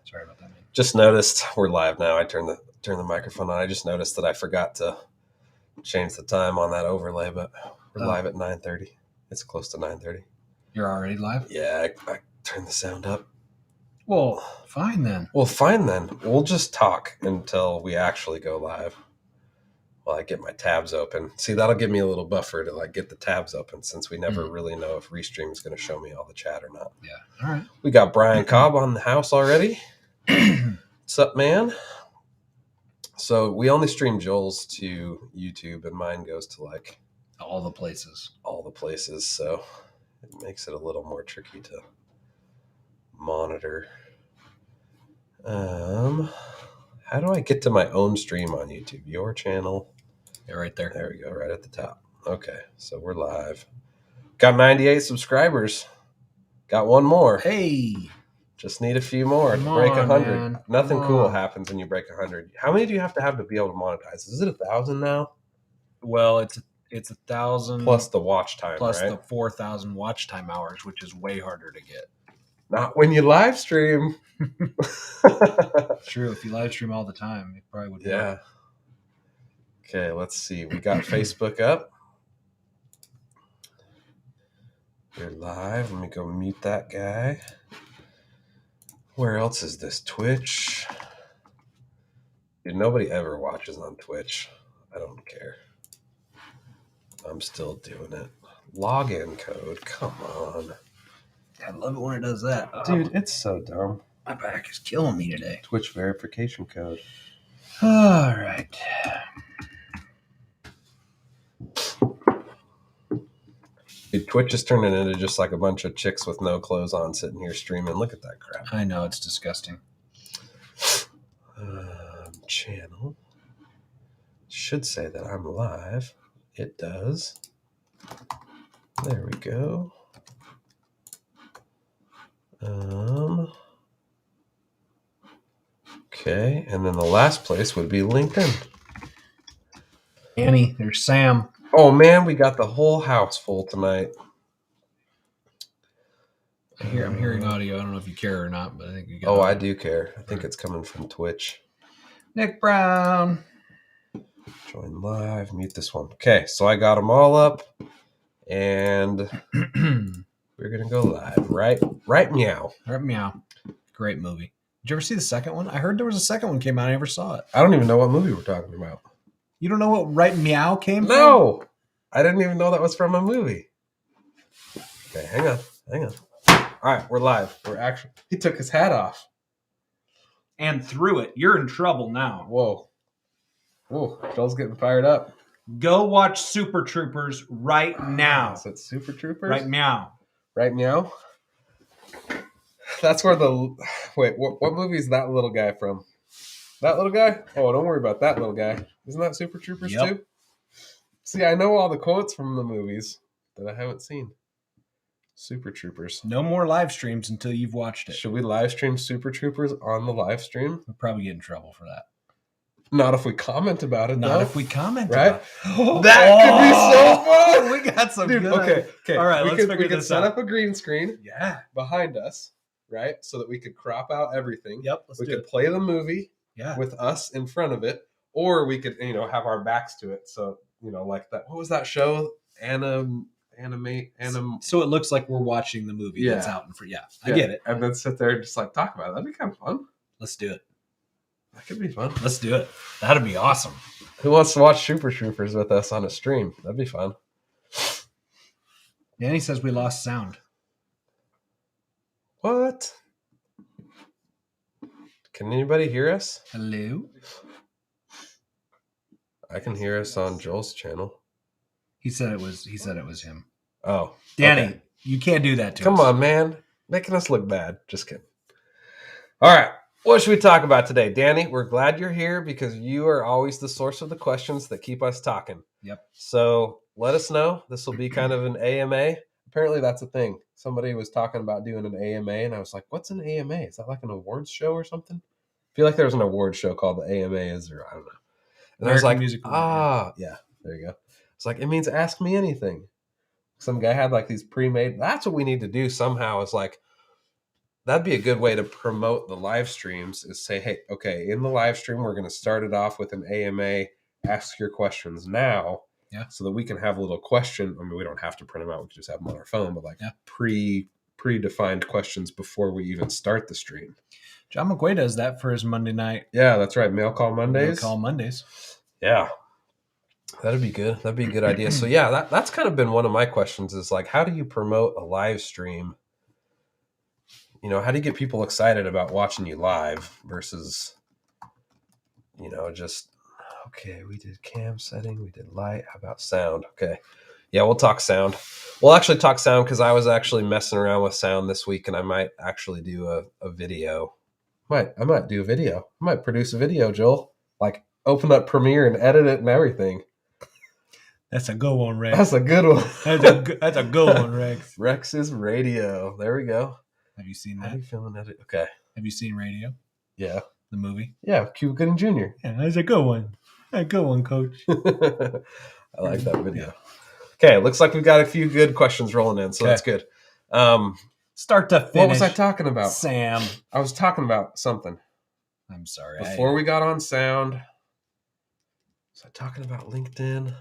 Sorry about that, man. Just noticed we're live now. I turned the microphone on. I just noticed that I forgot to change the time on that overlay, but we're live at 9:30. It's close to 9:30. You're already live? Yeah, I turned the sound up. Well, fine then. We'll just talk until we actually go live. While I get my tabs open. See, that'll give me a little buffer to get the tabs open since we never really know if Restream is going to show me all the chat or not. Yeah. All right. We got Brian Cobb on the house already. What's up, man? So we only stream Joel's to YouTube and mine goes to all the places. So it makes it a little more tricky to monitor. How do I get to my own stream on YouTube? Your channel. Yeah, right there. There we go, right at the top. Okay, so we're live. Got 98 subscribers. Got one more. Hey. Just need a few more to break 100. Nothing cool happens when you break 100. How many do you have to be able to monetize? Is it 1,000 now? Well, it's 1,000 plus the watch time, plus right? the 4,000 watch time hours, which is way harder to get. Not when you live stream. True. If you live stream all the time, it probably would. Yeah. Okay, let's see. We got Facebook up. We're live. Let me go mute that guy. Where else is this? Twitch. Dude, nobody ever watches on Twitch. I don't care. I'm still doing it. Login code. Come on. I love it when it does that. Dude, it's so dumb. My back is killing me today. Twitch verification code. All right. Dude, Twitch is turning into just like a bunch of chicks with no clothes on sitting here streaming. Look at that crap. I know, it's disgusting. Channel. Should say that I'm live. It does. There we go. Okay, and then the last place would be LinkedIn. Annie, there's Sam. Oh man, we got the whole house full tonight. I'm hearing audio. I don't know if you care or not, but I think you got I do care. I think it's coming from Twitch. Nick Brown. Join live. Mute this one. Okay, so I got them all up, and we're gonna go live. Right meow. Right meow. Great movie. Did you ever see the second one? I heard there was a second one came out. I never saw it. I don't even know what movie we're talking about. You don't know what Right Meow came from? No, I didn't even know that was from a movie. Okay, hang on. All right, we're live. He took his hat off. And threw it. You're in trouble now. Whoa, Joel's getting fired up. Go watch Super Troopers right now. Is it Super Troopers? Right meow. Right meow? That's where Wait, what movie is that little guy from? That little guy? Oh, don't worry about that little guy. Isn't that Super Troopers too? See, I know all the quotes from the movies that I haven't seen. Super Troopers. No more live streams until you've watched it. Should we live stream Super Troopers on the live stream? We'll probably get in trouble for that. Not if we comment about it, Not if we comment right? About it. That could be so fun! We got some Dude, good okay. All right, we could set up a green screen behind us, right? So that we could crop out everything. Yep, we could play the movie with us in front of it, or we could, have our backs to it. So, like that. What was that show? So it looks like we're watching the movie that's out in front. Yeah, I get it. And then sit there and just talk about it. That'd be kind of fun. Let's do it. That could be fun. Let's do it. That'd be awesome. Who wants to watch Super Troopers with us on a stream? That'd be fun. Danny says we lost sound. What? Can anybody hear us? Hello? I can hear us on Joel's channel. He said it was him. Oh. Danny, you can't do that to us. Come on, man. Making us look bad. Just kidding. All right. What should we talk about today? Danny, we're glad you're here because you are always the source of the questions that keep us talking. Yep. So let us know. This will be kind of an AMA. Apparently that's a thing. Somebody was talking about doing an AMA, and I was like, what's an AMA? Is that like an awards show or something? I feel like there's an award show called the AMAs, or I don't know. And I was like, yeah, there you go. It's like, it means ask me anything. Some guy had like these pre-made. That's what we need to do somehow is like, that'd be a good way to promote the live streams is say, hey, okay, in the live stream, we're going to start it off with an AMA, ask your questions now. Yeah. So that we can have a little question. I mean, we don't have to print them out. We can just have them on our phone, but like predefined questions before we even start the stream. John McQuay does that for his Monday night. Yeah, that's right. Mail Call Mondays. Mail Call Mondays. Yeah. That'd be good. That'd be a good idea. So yeah, that's kind of been one of my questions is like, how do you promote a live stream? You know, how do you get people excited about watching you live versus, you know, just, okay, we did cam setting, we did light. How about sound? Okay. Yeah, we'll talk sound. We'll actually talk sound because I was actually messing around with sound this week and I might actually do a video. I might do a video. I might produce a video, Joel. Like open up Premiere and edit it and everything. That's a good one, Rex. That's a good one. That's a good one, Rex. Rex's Radio. There we go. Have you seen How that? are you feeling at it? Okay. Have you seen Radio? Yeah. The movie? Yeah, Cuba Gooding Jr. Yeah, that's a good one. A good one, Coach. I like that video. Okay, looks like we've got a few good questions rolling in, so that's good. Start to finish. What was I talking about? Sam. I was talking about something. I'm sorry. Before we got on sound, was I talking about LinkedIn?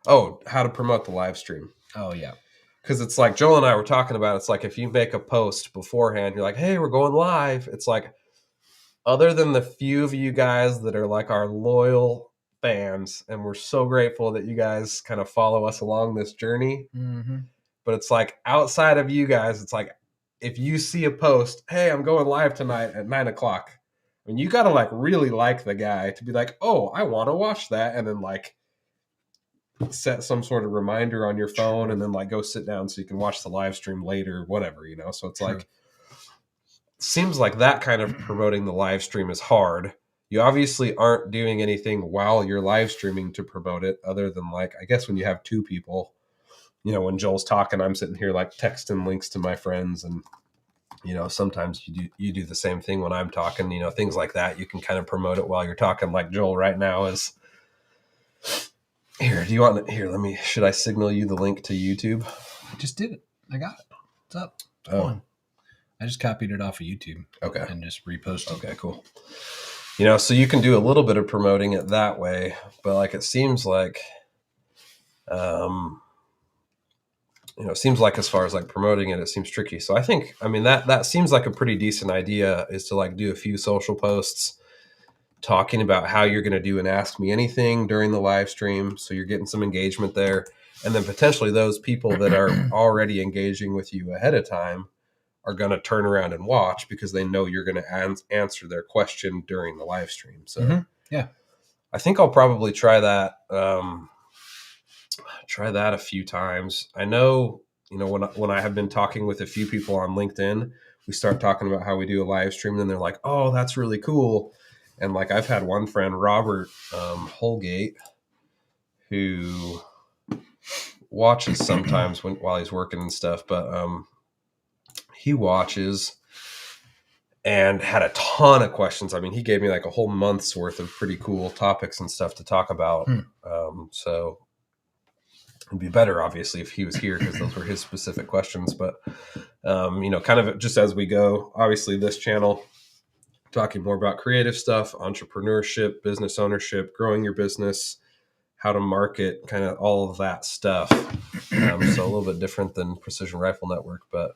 Oh, how to promote the live stream. Oh, yeah. Because it's like Joel and I were talking about, it's like if you make a post beforehand, you're like, hey, we're going live. It's like, other than the few of you guys that are like our loyal fans, and we're so grateful that you guys kind of follow us along this journey. Mm-hmm. But it's like outside of you guys, it's like if you see a post, hey, I'm going live tonight at 9:00. I mean, you got to like really like the guy to be like, oh, I want to watch that. And then like set some sort of reminder on your phone and then like go sit down so you can watch the live stream later, whatever, you know? So it's like, seems like that kind of promoting the live stream is hard. You obviously aren't doing anything while you're live streaming to promote it other than like, I guess when you have two people, you know, when Joel's talking, I'm sitting here like texting links to my friends and, you know, sometimes you do the same thing when I'm talking, you know, things like that. You can kind of promote it while you're talking, like Joel right now is here. Do you want here? Should I signal you the link to YouTube? I just did it. I got it. What's up? Come on. I just copied it off of YouTube. Okay. And just reposted. Okay, cool. You know, so you can do a little bit of promoting it that way, but like, it seems like, you know, it seems like as far as like promoting it, it seems tricky. So I think, I mean, that seems like a pretty decent idea is to like do a few social posts talking about how you're going to do an Ask Me Anything during the live stream. So you're getting some engagement there. And then potentially those people that are already engaging with you ahead of time are going to turn around and watch because they know you're going to answer their question during the live stream. So yeah, I think I'll probably try that. Try that a few times. I know, you know, when I have been talking with a few people on LinkedIn, we start talking about how we do a live stream and they're like, oh, that's really cool. And like, I've had one friend, Robert Holgate, who watches sometimes while he's working and stuff, but he watches and had a ton of questions. I mean, he gave me like a whole month's worth of pretty cool topics and stuff to talk about. So it'd be better, obviously, if he was here because those were his specific questions. But, you know, kind of just as we go, obviously this channel, talking more about creative stuff, entrepreneurship, business ownership, growing your business, how to market, kind of all of that stuff. So a little bit different than Precision Rifle Network, but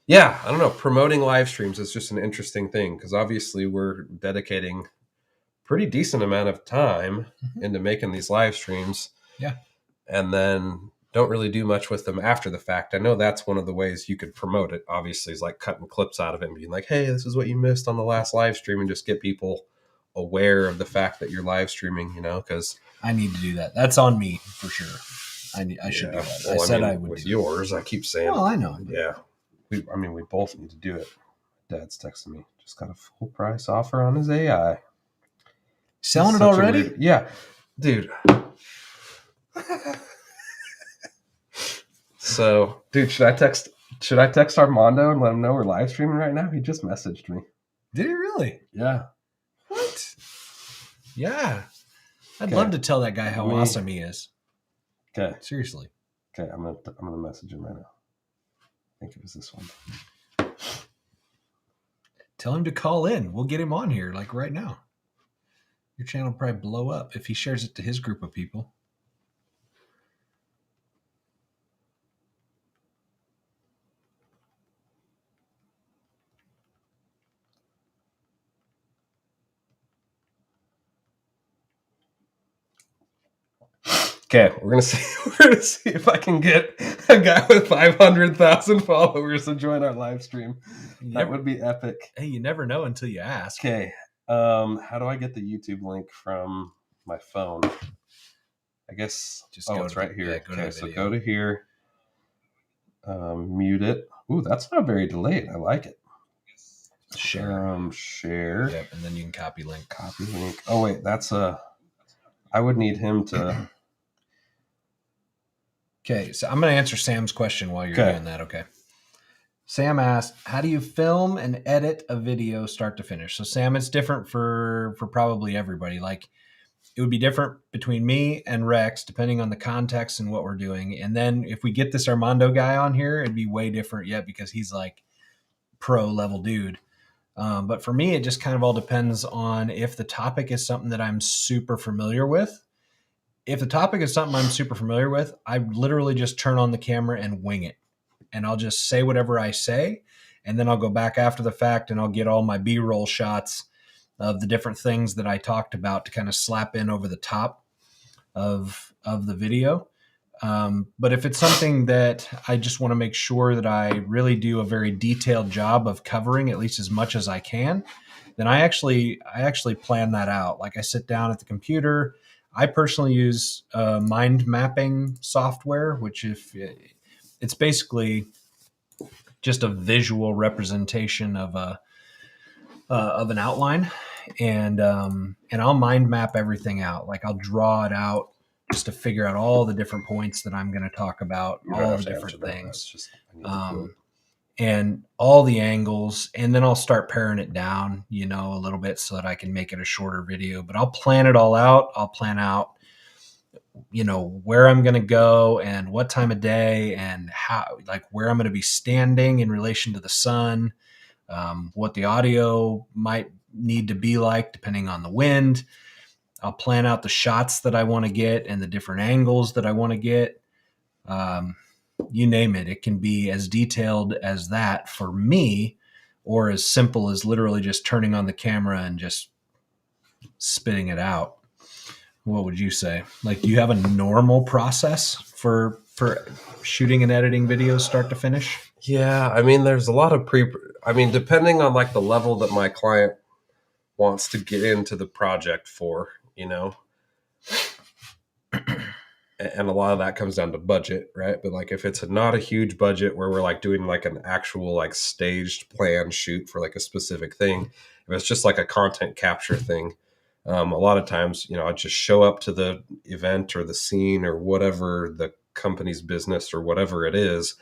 yeah, I don't know. Promoting live streams is just an interesting thing because obviously we're dedicating pretty decent amount of time into making these live streams. Yeah. And then don't really do much with them after the fact. I know that's one of the ways you could promote it, obviously, is like cutting clips out of it and being like, hey, this is what you missed on the last live stream, and just get people aware of the fact that you're live streaming, you know, because I need to do that. That's on me for sure. I should do that. Well, I said mean, I would with do yours. I keep saying, well, I know. Yeah. We both need to do it. Dad's texting me. Just got a full price offer on his AI. Selling it already? Yeah. Dude. So, dude, should I text Armando and let him know we're live streaming right now? He just messaged me. Did he really? Yeah. What? Yeah. I'd love to tell that guy how awesome he is. Okay. Seriously. Okay, I'm gonna message him right now. think it was this one. Tell him to call in. We'll get him on here like right now. Your channel will probably blow up if he shares it to his group of people. Okay, we're gonna see if I can get a guy with 500,000 followers to join our live stream. That would be epic. Hey, you never know until you ask. Okay, how do I get the YouTube link from my phone? I guess it's right here. Yeah, okay, so go to here. Mute it. Ooh, that's not very delayed. I like it. Share. Share. Yep, and then you can copy link. Copy link. Oh wait, that's I would need him to. Okay, so I'm going to answer Sam's question while you're doing that. Okay. Sam asked, how do you film and edit a video start to finish? So Sam, it's different for probably everybody. Like it would be different between me and Rex, depending on the context and what we're doing. And then if we get this Armando guy on here, it'd be way different yet because he's like pro level dude. But for me, it just kind of all depends on if the topic is something that I'm super familiar with. If the topic is something I'm super familiar with, I literally just turn on the camera and wing it. And I'll just say whatever I say. And then I'll go back after the fact and I'll get all my B-roll shots of the different things that I talked about to kind of slap in over the top of the video. But if it's something that I just want to make sure that I really do a very detailed job of covering at least as much as I can, then I actually plan that out. Like I sit down at the computer. I personally use mind mapping software, which it's basically just a visual representation of an outline, and I'll mind map everything out. Like I'll draw it out just to figure out all the different points that I'm going to talk about, all the different things, and all the angles. And then I'll start paring it down, a little bit so that I can make it a shorter video. But I'll plan it all out. I'll plan out, where I'm going to go and what time of day and how, like where I'm going to be standing in relation to the sun, what the audio might need to be like depending on the wind. I'll plan out the shots that I want to get and the different angles that I want to get. You name it. It can be as detailed as that for me, or as simple as literally just turning on the camera and just spitting it out. What would you say? Like, do you have a normal process for shooting and editing videos start to finish? Yeah, I mean, there's a lot of depending on like the level that my client wants to get into the project for, and a lot of that comes down to budget, right? But like if it's not a huge budget where we're like doing like an actual like staged plan shoot for like a specific thing, if it's just like a content capture thing, a lot of times, I just show up to the event or the scene or whatever the company's business or whatever it is,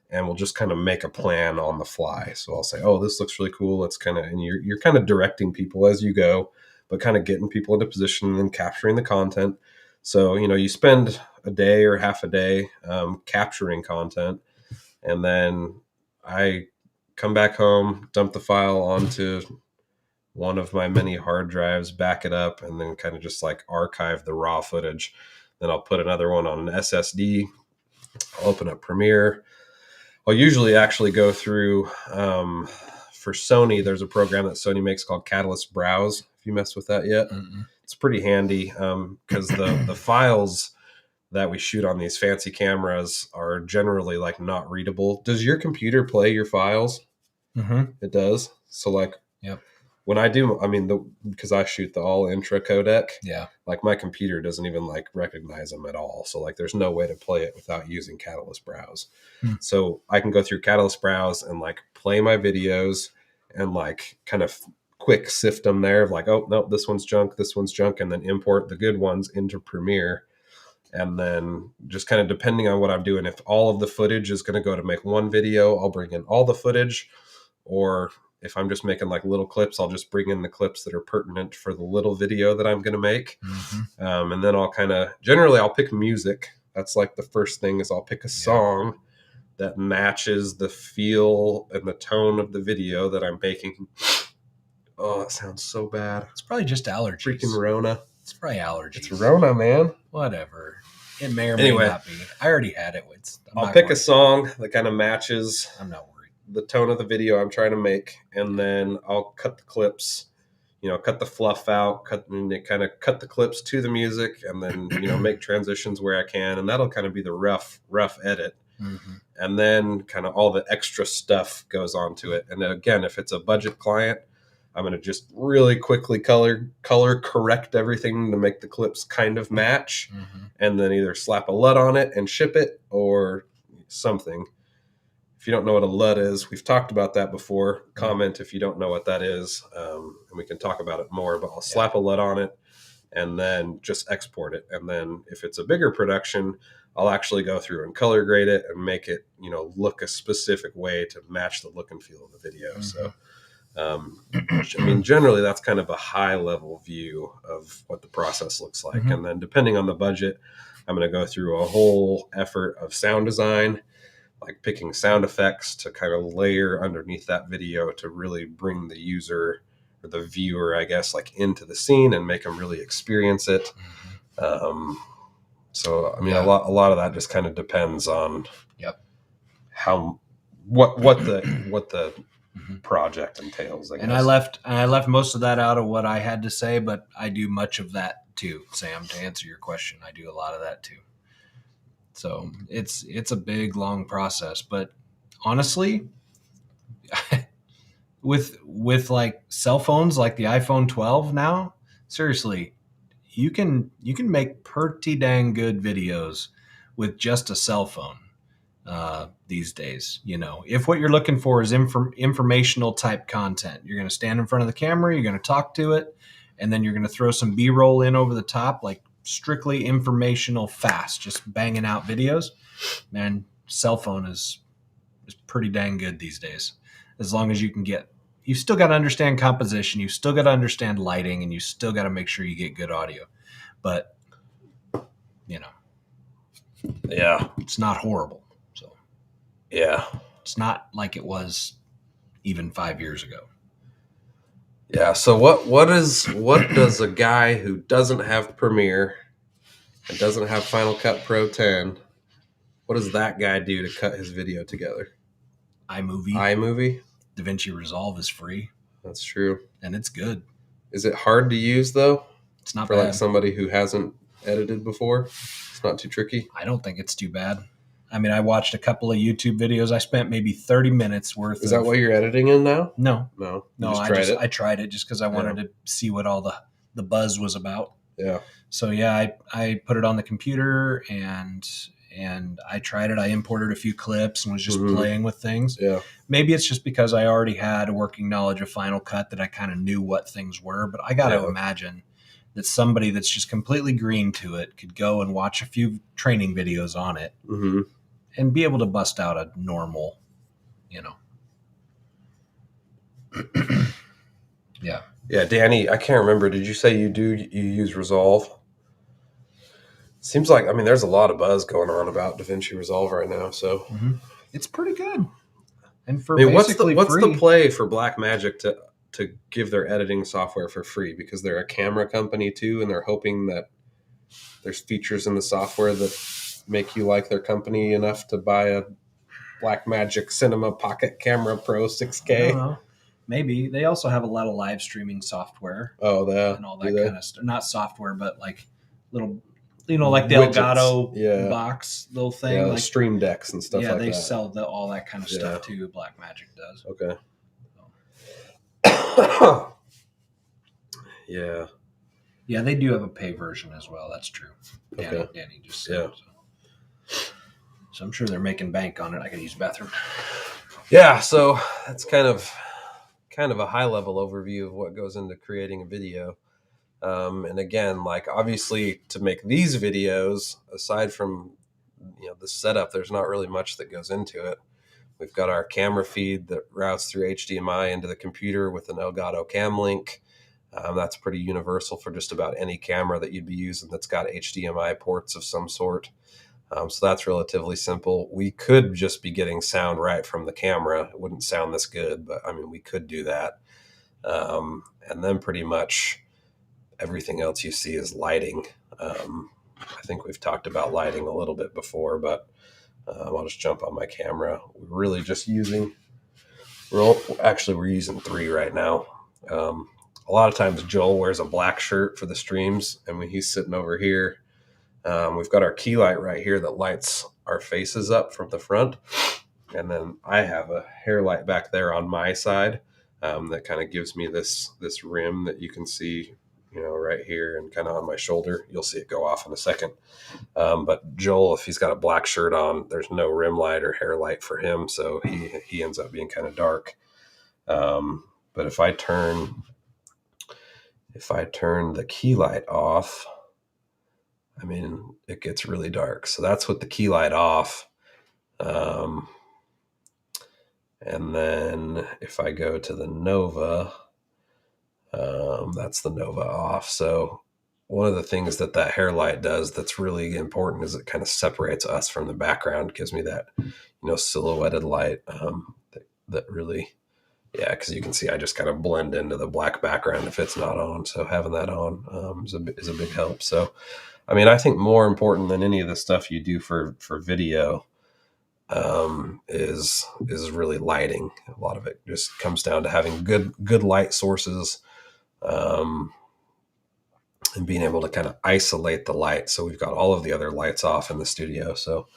and we'll just kind of make a plan on the fly. So I'll say, oh, this looks really cool. Let's and you're kind of directing people as you go, but kind of getting people into position and then capturing the content. So, you spend a day or half a day capturing content, and then I come back home, dump the file onto one of my many hard drives, back it up, and then kind of just like archive the raw footage. Then I'll put another one on an SSD. I'll open up Premiere. I'll usually actually go through, for Sony, there's a program that Sony makes called Catalyst Browse. If you messed with that yet, It's pretty handy because the files that we shoot on these fancy cameras are generally like not readable. Does your computer play your files? Mm-hmm. It does. So like, yep. When I do, because I shoot the all intra codec, yeah, like my computer doesn't even like recognize them at all. So like there's no way to play it without using Catalyst Browse. So I can go through Catalyst Browse and like play my videos and like kind of quick sift them there of like, oh, no, this one's junk, and then import the good ones into Premiere. And then just kind of depending on what I'm doing, if all of the footage is going to go to make one video, I'll bring in all the footage. Or if I'm just making like little clips, I'll just bring in the clips that are pertinent for the little video that I'm going to make. And then I'll I'll pick music. That's like the first thing is I'll pick a song that matches the feel and the tone of the video that I'm making. Oh, that sounds so bad. It's probably just allergies. Freaking Rona. It's probably allergies. It's Rona, man. Whatever. It may or may not be. I already had it. I'll pick a song that kind of matches. I'm not worried. The tone of the video I'm trying to make, and then I'll cut the clips. Cut the fluff out, cut the clips to the music, and then make transitions where I can, and that'll kind of be the rough edit. Mm-hmm. And then kind of all the extra stuff goes onto it. And then again, if it's a budget client, I'm going to just really quickly color correct everything to make the clips kind of match, and then either slap a LUT on it and ship it or something. If you don't know what a LUT is, we've talked about that before. Comment if you don't know what that is, and we can talk about it more. But I'll slap a LUT on it and then just export it. And then if it's a bigger production, I'll actually go through and color grade it and make it, look a specific way to match the look and feel of the video. So, generally that's kind of a high level view of what the process looks like. And then depending on the budget, I'm going to go through a whole effort of sound design, like picking sound effects to kind of layer underneath that video to really bring the user or the viewer, I guess, like into the scene and make them really experience it. So, a lot of that just kind of depends on what the project entails, I guess. And I left most of that out of what I had to say, but I do much of that too, Sam, to answer your question. I do a lot of that too. So it's a big, long process, but honestly, with like cell phones like the iPhone 12 now, seriously, you can make pretty dang good videos with just a cell phone these days. If what you're looking for is informational type content, you're going to stand in front of the camera, you're going to talk to it, and then you're going to throw some B-roll in over the top, like strictly informational, fast, just banging out videos. Man, cell phone is pretty dang good these days. As long as you still got to understand composition, you still got to understand lighting, and you still got to make sure you get good audio. But it's not horrible. So it's not like it was even 5 years ago. Yeah. So what does a guy who doesn't have Premiere and doesn't have Final Cut Pro 10, what does that guy do to cut his video together? iMovie? DaVinci Resolve is free. That's true. And it's good. Is it hard to use though? It's not for bad. Like somebody who hasn't edited before? It's not too tricky? I don't think it's too bad. I watched a couple of YouTube videos. I spent maybe 30 minutes worth. Is that what you're editing in now? No. I tried it just because I wanted to see what all the buzz was about. Yeah. So I put it on the computer and I tried it. I imported a few clips and was just playing with things. Yeah. Maybe it's just because I already had a working knowledge of Final Cut that I kind of knew what things were. But I got to imagine that somebody that's just completely green to it could go and watch a few training videos on it and be able to bust out a normal, Yeah. Yeah, Danny, I can't remember. Did you say you use Resolve? Seems like, there's a lot of buzz going on about DaVinci Resolve right now. So it's pretty good. And for what's the play for Blackmagic to give their editing software for free? Because they're a camera company too, and they're hoping that there's features in the software that make you like their company enough to buy a Blackmagic Cinema Pocket Camera Pro 6K. I don't know. Maybe. They also have a lot of live streaming software. Oh, and all that kind of stuff. Not software, but like little, like the Widgets. Elgato box little thing. Yeah, like stream decks and stuff like that. Yeah, they sell all that kind of stuff too. Blackmagic does. Okay. Yeah. Yeah, they do have a pay version as well. That's true. Danny just said. So I'm sure they're making bank on it. I can use the bathroom. Yeah, so that's kind of a high level overview of what goes into creating a video. And again, like obviously to make these videos, aside from the setup, there's not really much that goes into it. We've got our camera feed that routes through HDMI into the computer with an Elgato Cam Link. That's pretty universal for just about any camera that you'd be using that's got HDMI ports of some sort. So that's relatively simple. We could just be getting sound right from the camera. It wouldn't sound this good, but I mean, we could do that. And then pretty much everything else you see is lighting. I think we've talked about lighting a little bit before, but I'll just jump on my camera. We're really just using, we're using 3 right now. A lot of times Joel wears a black shirt for the streams, and when he's sitting over here, we've got our key light right here that lights our faces up from the front. And then I have a hair light back there on my side that kind of gives me this rim that you can see, right here and kind of on my shoulder. You'll see it go off in a second. But Joel, if he's got a black shirt on, there's no rim light or hair light for him. So he ends up being kind of dark. But if I turn the key light off, I mean, it gets really dark. So that's with the key light off. And then if I go to the Nova, that's the Nova off. So one of the things that hair light does that's really important is it kind of separates us from the background, gives me that, silhouetted light that really, yeah, because you can see I just kind of blend into the black background if it's not on. So having that on is a big help. So, I mean, I think more important than any of the stuff you do for video is really lighting. A lot of it just comes down to having good light sources, and being able to kind of isolate the light. So we've got all of the other lights off in the studio. So,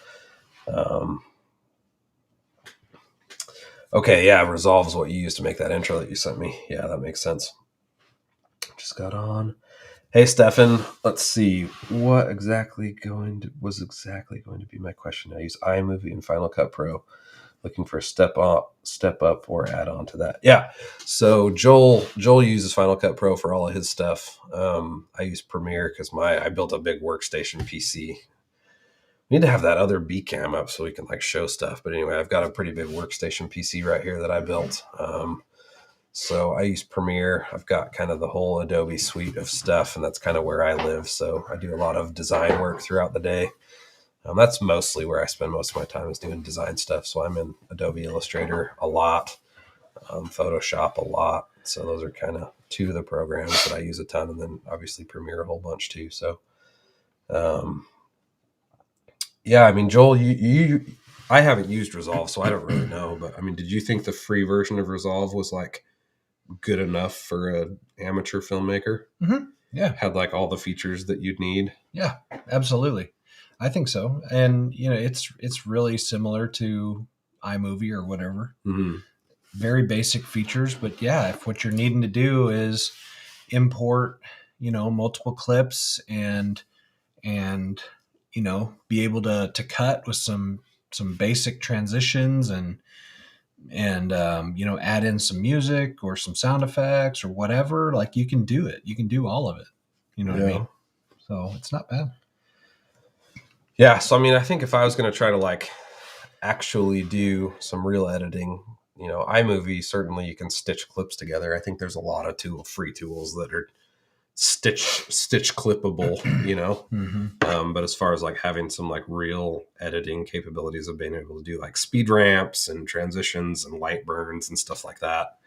okay, yeah, Resolve is what you used to make that intro that you sent me. Yeah, that makes sense. Just got on. Hey, Stefan, let's see. What was exactly going to be my question? I use iMovie and Final Cut Pro. Looking for a step up or add on to that. Yeah. So Joel uses Final Cut Pro for all of his stuff. I use Premiere because I built a big workstation PC. We need to have that other B cam up so we can show stuff. But anyway, I've got a pretty big workstation PC right here that I built. So I use Premiere. I've got kind of the whole Adobe suite of stuff, and that's kind of where I live. So I do a lot of design work throughout the day. That's mostly where I spend most of my time, is doing design stuff. So I'm in Adobe Illustrator a lot, Photoshop a lot. So those are kind of 2 of the programs that I use a ton, and then obviously Premiere a whole bunch too. So, yeah, I mean, Joel, I haven't used Resolve, so I don't really know. But I mean, did you think the free version of Resolve was good enough for an amateur filmmaker? Mm-hmm. Yeah, had all the features that you'd need. Yeah, absolutely. I think so. And it's really similar to iMovie or whatever. Mm-hmm. Very basic features, but yeah, if what you're needing to do is import, multiple clips and be able to cut with some basic transitions and add in some music or some sound effects or whatever, you can do it. You can do all of it. You know what I mean? So it's not bad. Yeah. So, I mean, I think if I was going to try to actually do some real editing, iMovie, certainly you can stitch clips together. I think there's a lot of free tools that are stitch clippable, Mm-hmm. But as far as having some real editing capabilities of being able to do speed ramps and transitions and light burns and stuff like that,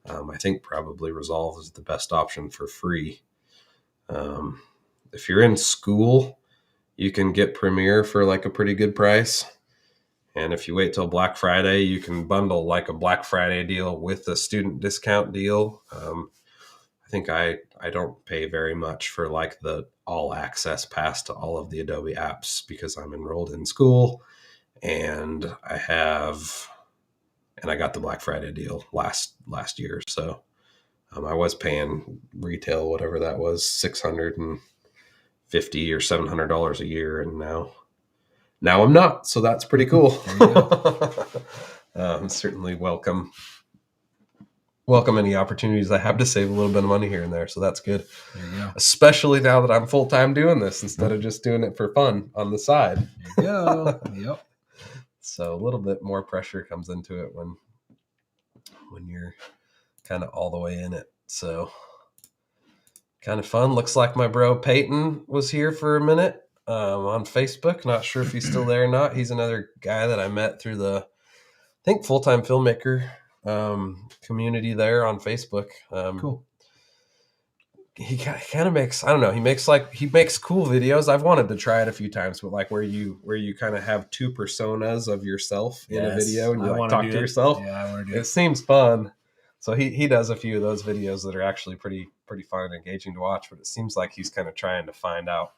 I think probably Resolve is the best option for free. If you're in school, you can get Premiere for a pretty good price. And if you wait till Black Friday, you can bundle a Black Friday deal with a student discount deal. I think I don't pay very much for the all access pass to all of the Adobe apps because I'm enrolled in school, and I got the Black Friday deal last year. So I was paying retail, whatever that was, $650 or $700 a year, and now I'm not. So that's pretty cool. There you go. Certainly welcome any opportunities I have to save a little bit of money here and there. So that's good. There you go. Especially now that I'm full-time doing this instead of just doing it for fun on the side. There you go. Yep. So a little bit more pressure comes into it when you're kind of all the way in it. So kind of fun. Looks like my bro Peyton was here for a minute. on Facebook. Not sure if he's still there or not. He's another guy that I met through the, I think, full-time filmmaker community there on Facebook. Cool. He kind of makes, I don't know, he makes cool videos. I've wanted to try it a few times, but like where you kind of have two personas of yourself in a video and you like talk to yourself. Yeah, I want to do it. It seems fun. So he does a few of those videos that are actually pretty fun and engaging to watch, but it seems like he's kind of trying to find out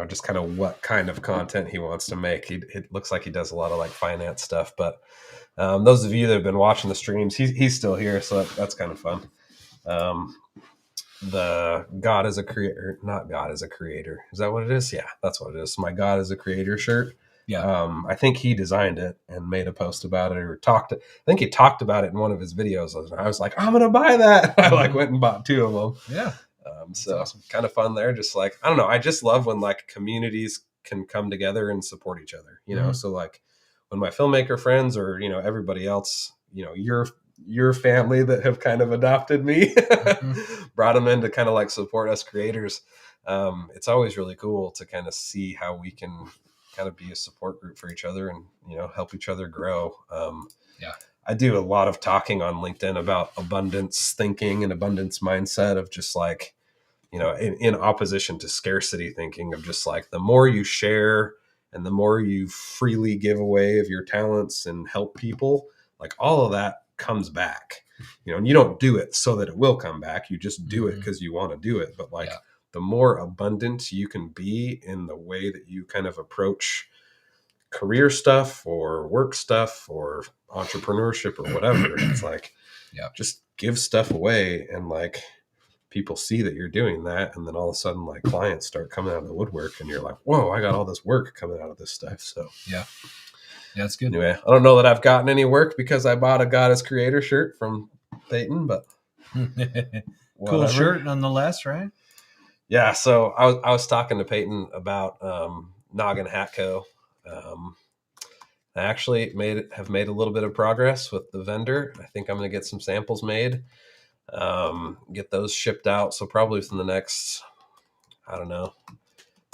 just kind of what kind of content he wants to make. It looks like he does a lot of like finance stuff, but those of you that have been watching the streams, he's still here, so that's kind of fun. The God is a creator, not God is a creator. Is that what it is? Yeah, that's what it is. My God is a creator shirt. Yeah. I think he designed it and made a post about it or I think he talked about it in one of his videos. I was like, I'm going to buy that. I like went and bought 2 of them. Yeah. So awesome. Kind of fun there. Just like, I don't know. I just love when like communities can come together and support each other, So like when my filmmaker friends or, everybody else, your family that have kind of adopted me, brought them in to kind of like support us creators. It's always really cool to kind of see how we can kind of be a support group for each other and, help each other grow. Yeah. I do a lot of talking on LinkedIn about abundance thinking and abundance mindset of just like, in opposition to scarcity thinking of just like the more you share and the more you freely give away of your talents and help people, like all of that comes back, and you don't do it so that it will come back. You just do it because you want to do it. But like the more abundant you can be in the way that you kind of approach career stuff or work stuff or entrepreneurship or whatever, it's like, just give stuff away and like people see that you're doing that. And then all of a sudden like clients start coming out of the woodwork and you're like, whoa, I got all this work coming out of this stuff. So yeah, that's good. Anyway, I don't know that I've gotten any work because I bought a God is Creator shirt from Peyton, but cool shirt nonetheless, right? Yeah. So I was talking to Peyton about Noggin Hat Co. I actually have made a little bit of progress with the vendor. I think I'm going to get some samples made, get those shipped out. So probably within the next, I don't know,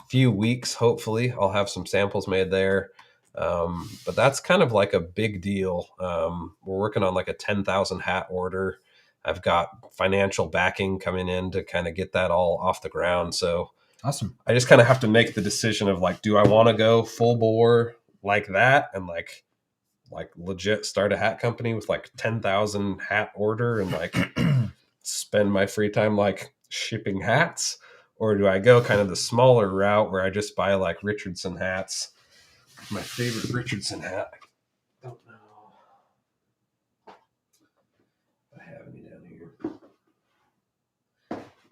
few weeks, hopefully I'll have some samples made there. But that's kind of like a big deal. We're working on like a 10,000 hat order. I've got financial backing coming in to kind of get that all off the ground. So awesome. I just kind of have to make the decision of like, do I want to go full bore like that and like legit start a hat company with like 10,000 hat order and like spend my free time like shipping hats? Or do I go kind of the smaller route where I just buy like Richardson hats? My favorite Richardson hat. I don't know if I have any down here.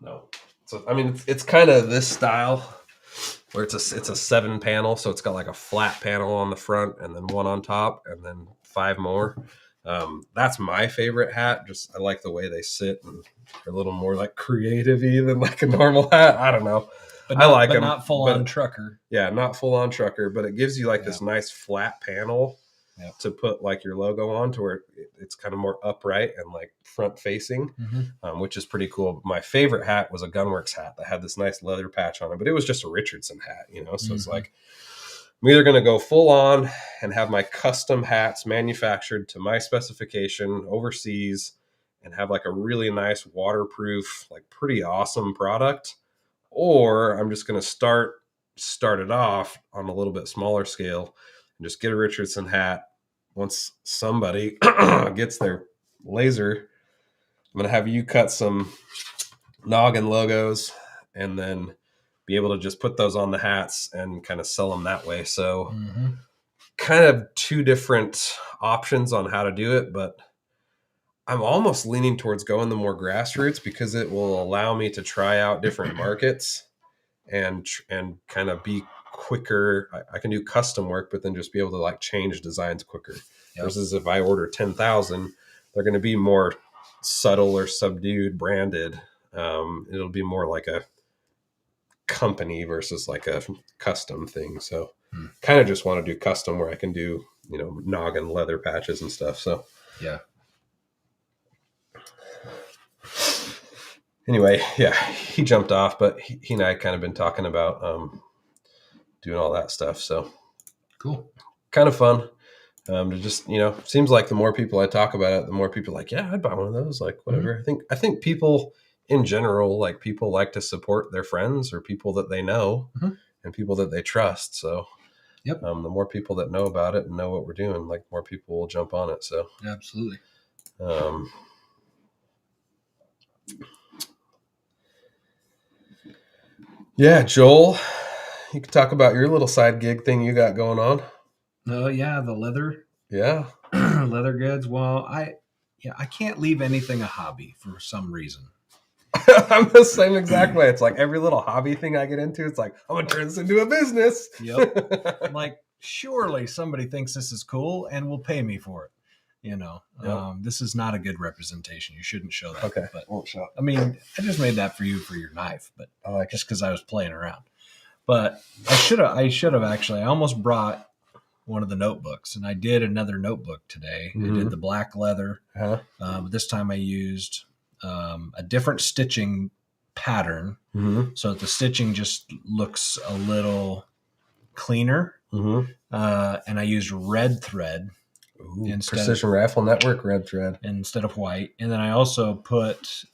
No. So I mean, it's kind of this style where it's a 7 panel, so it's got like a flat panel on the front and then one on top and then 5 more. That's my favorite hat. Just I like the way they sit and they're a little more like creative-y than like a normal hat. I don't know. But I like them. Not full on trucker. Yeah, not full on trucker, but it gives you like this nice flat panel to put like your logo on to where it's kind of more upright and like front facing, which is pretty cool. My favorite hat was a Gunworks hat that had this nice leather patch on it, but it was just a Richardson hat, So it's like, I'm either going to go full on and have my custom hats manufactured to my specification overseas and have like a really nice waterproof, like pretty awesome product, or I'm just going to start it off on a little bit smaller scale and just get a Richardson hat. Once somebody gets their laser, I'm going to have you cut some Noggin logos and then be able to just put those on the hats and kind of sell them that way. So kind of 2 different options on how to do it, but I'm almost leaning towards going the more grassroots because it will allow me to try out different markets and kind of be quicker. I can do custom work, but then just be able to like change designs quicker. Versus if I order 10,000, they're going to be more subtle or subdued branded. It'll be more like a company versus like a custom thing. So kind of just want to do custom where I can do, Noggin leather patches and stuff. So yeah. anyway, yeah, he jumped off, but he and I kind of been talking about doing all that stuff. So cool, kind of fun. To just, seems like the more people I talk about it, the more people are like, yeah, I'd buy one of those. Like whatever. Mm-hmm. I think people in general, like people like to support their friends or people that they know and people that they trust. So yep. The more people that know about it and know what we're doing, like more people will jump on it. So absolutely. Yeah, Joel, you can talk about your little side gig thing you got going on. Oh yeah, the leather. Yeah. Leather goods. Well, I can't leave anything a hobby for some reason. I'm the same exact way. It's like every little hobby thing I get into, it's like, I'm going to turn this into a business. Yep. I'm like, surely somebody thinks this is cool and will pay me for it. Yep. This is not a good representation. You shouldn't show that. Okay. But won't show. I mean, I just made that for you for your knife, but I like just because I was playing around. But I should have actually. I almost brought one of the notebooks, and I did another notebook today. I did the black leather. This time I used a different stitching pattern, so that the stitching just looks a little cleaner. And I used red thread. Precision Rifle Network red thread instead of white. And then I also put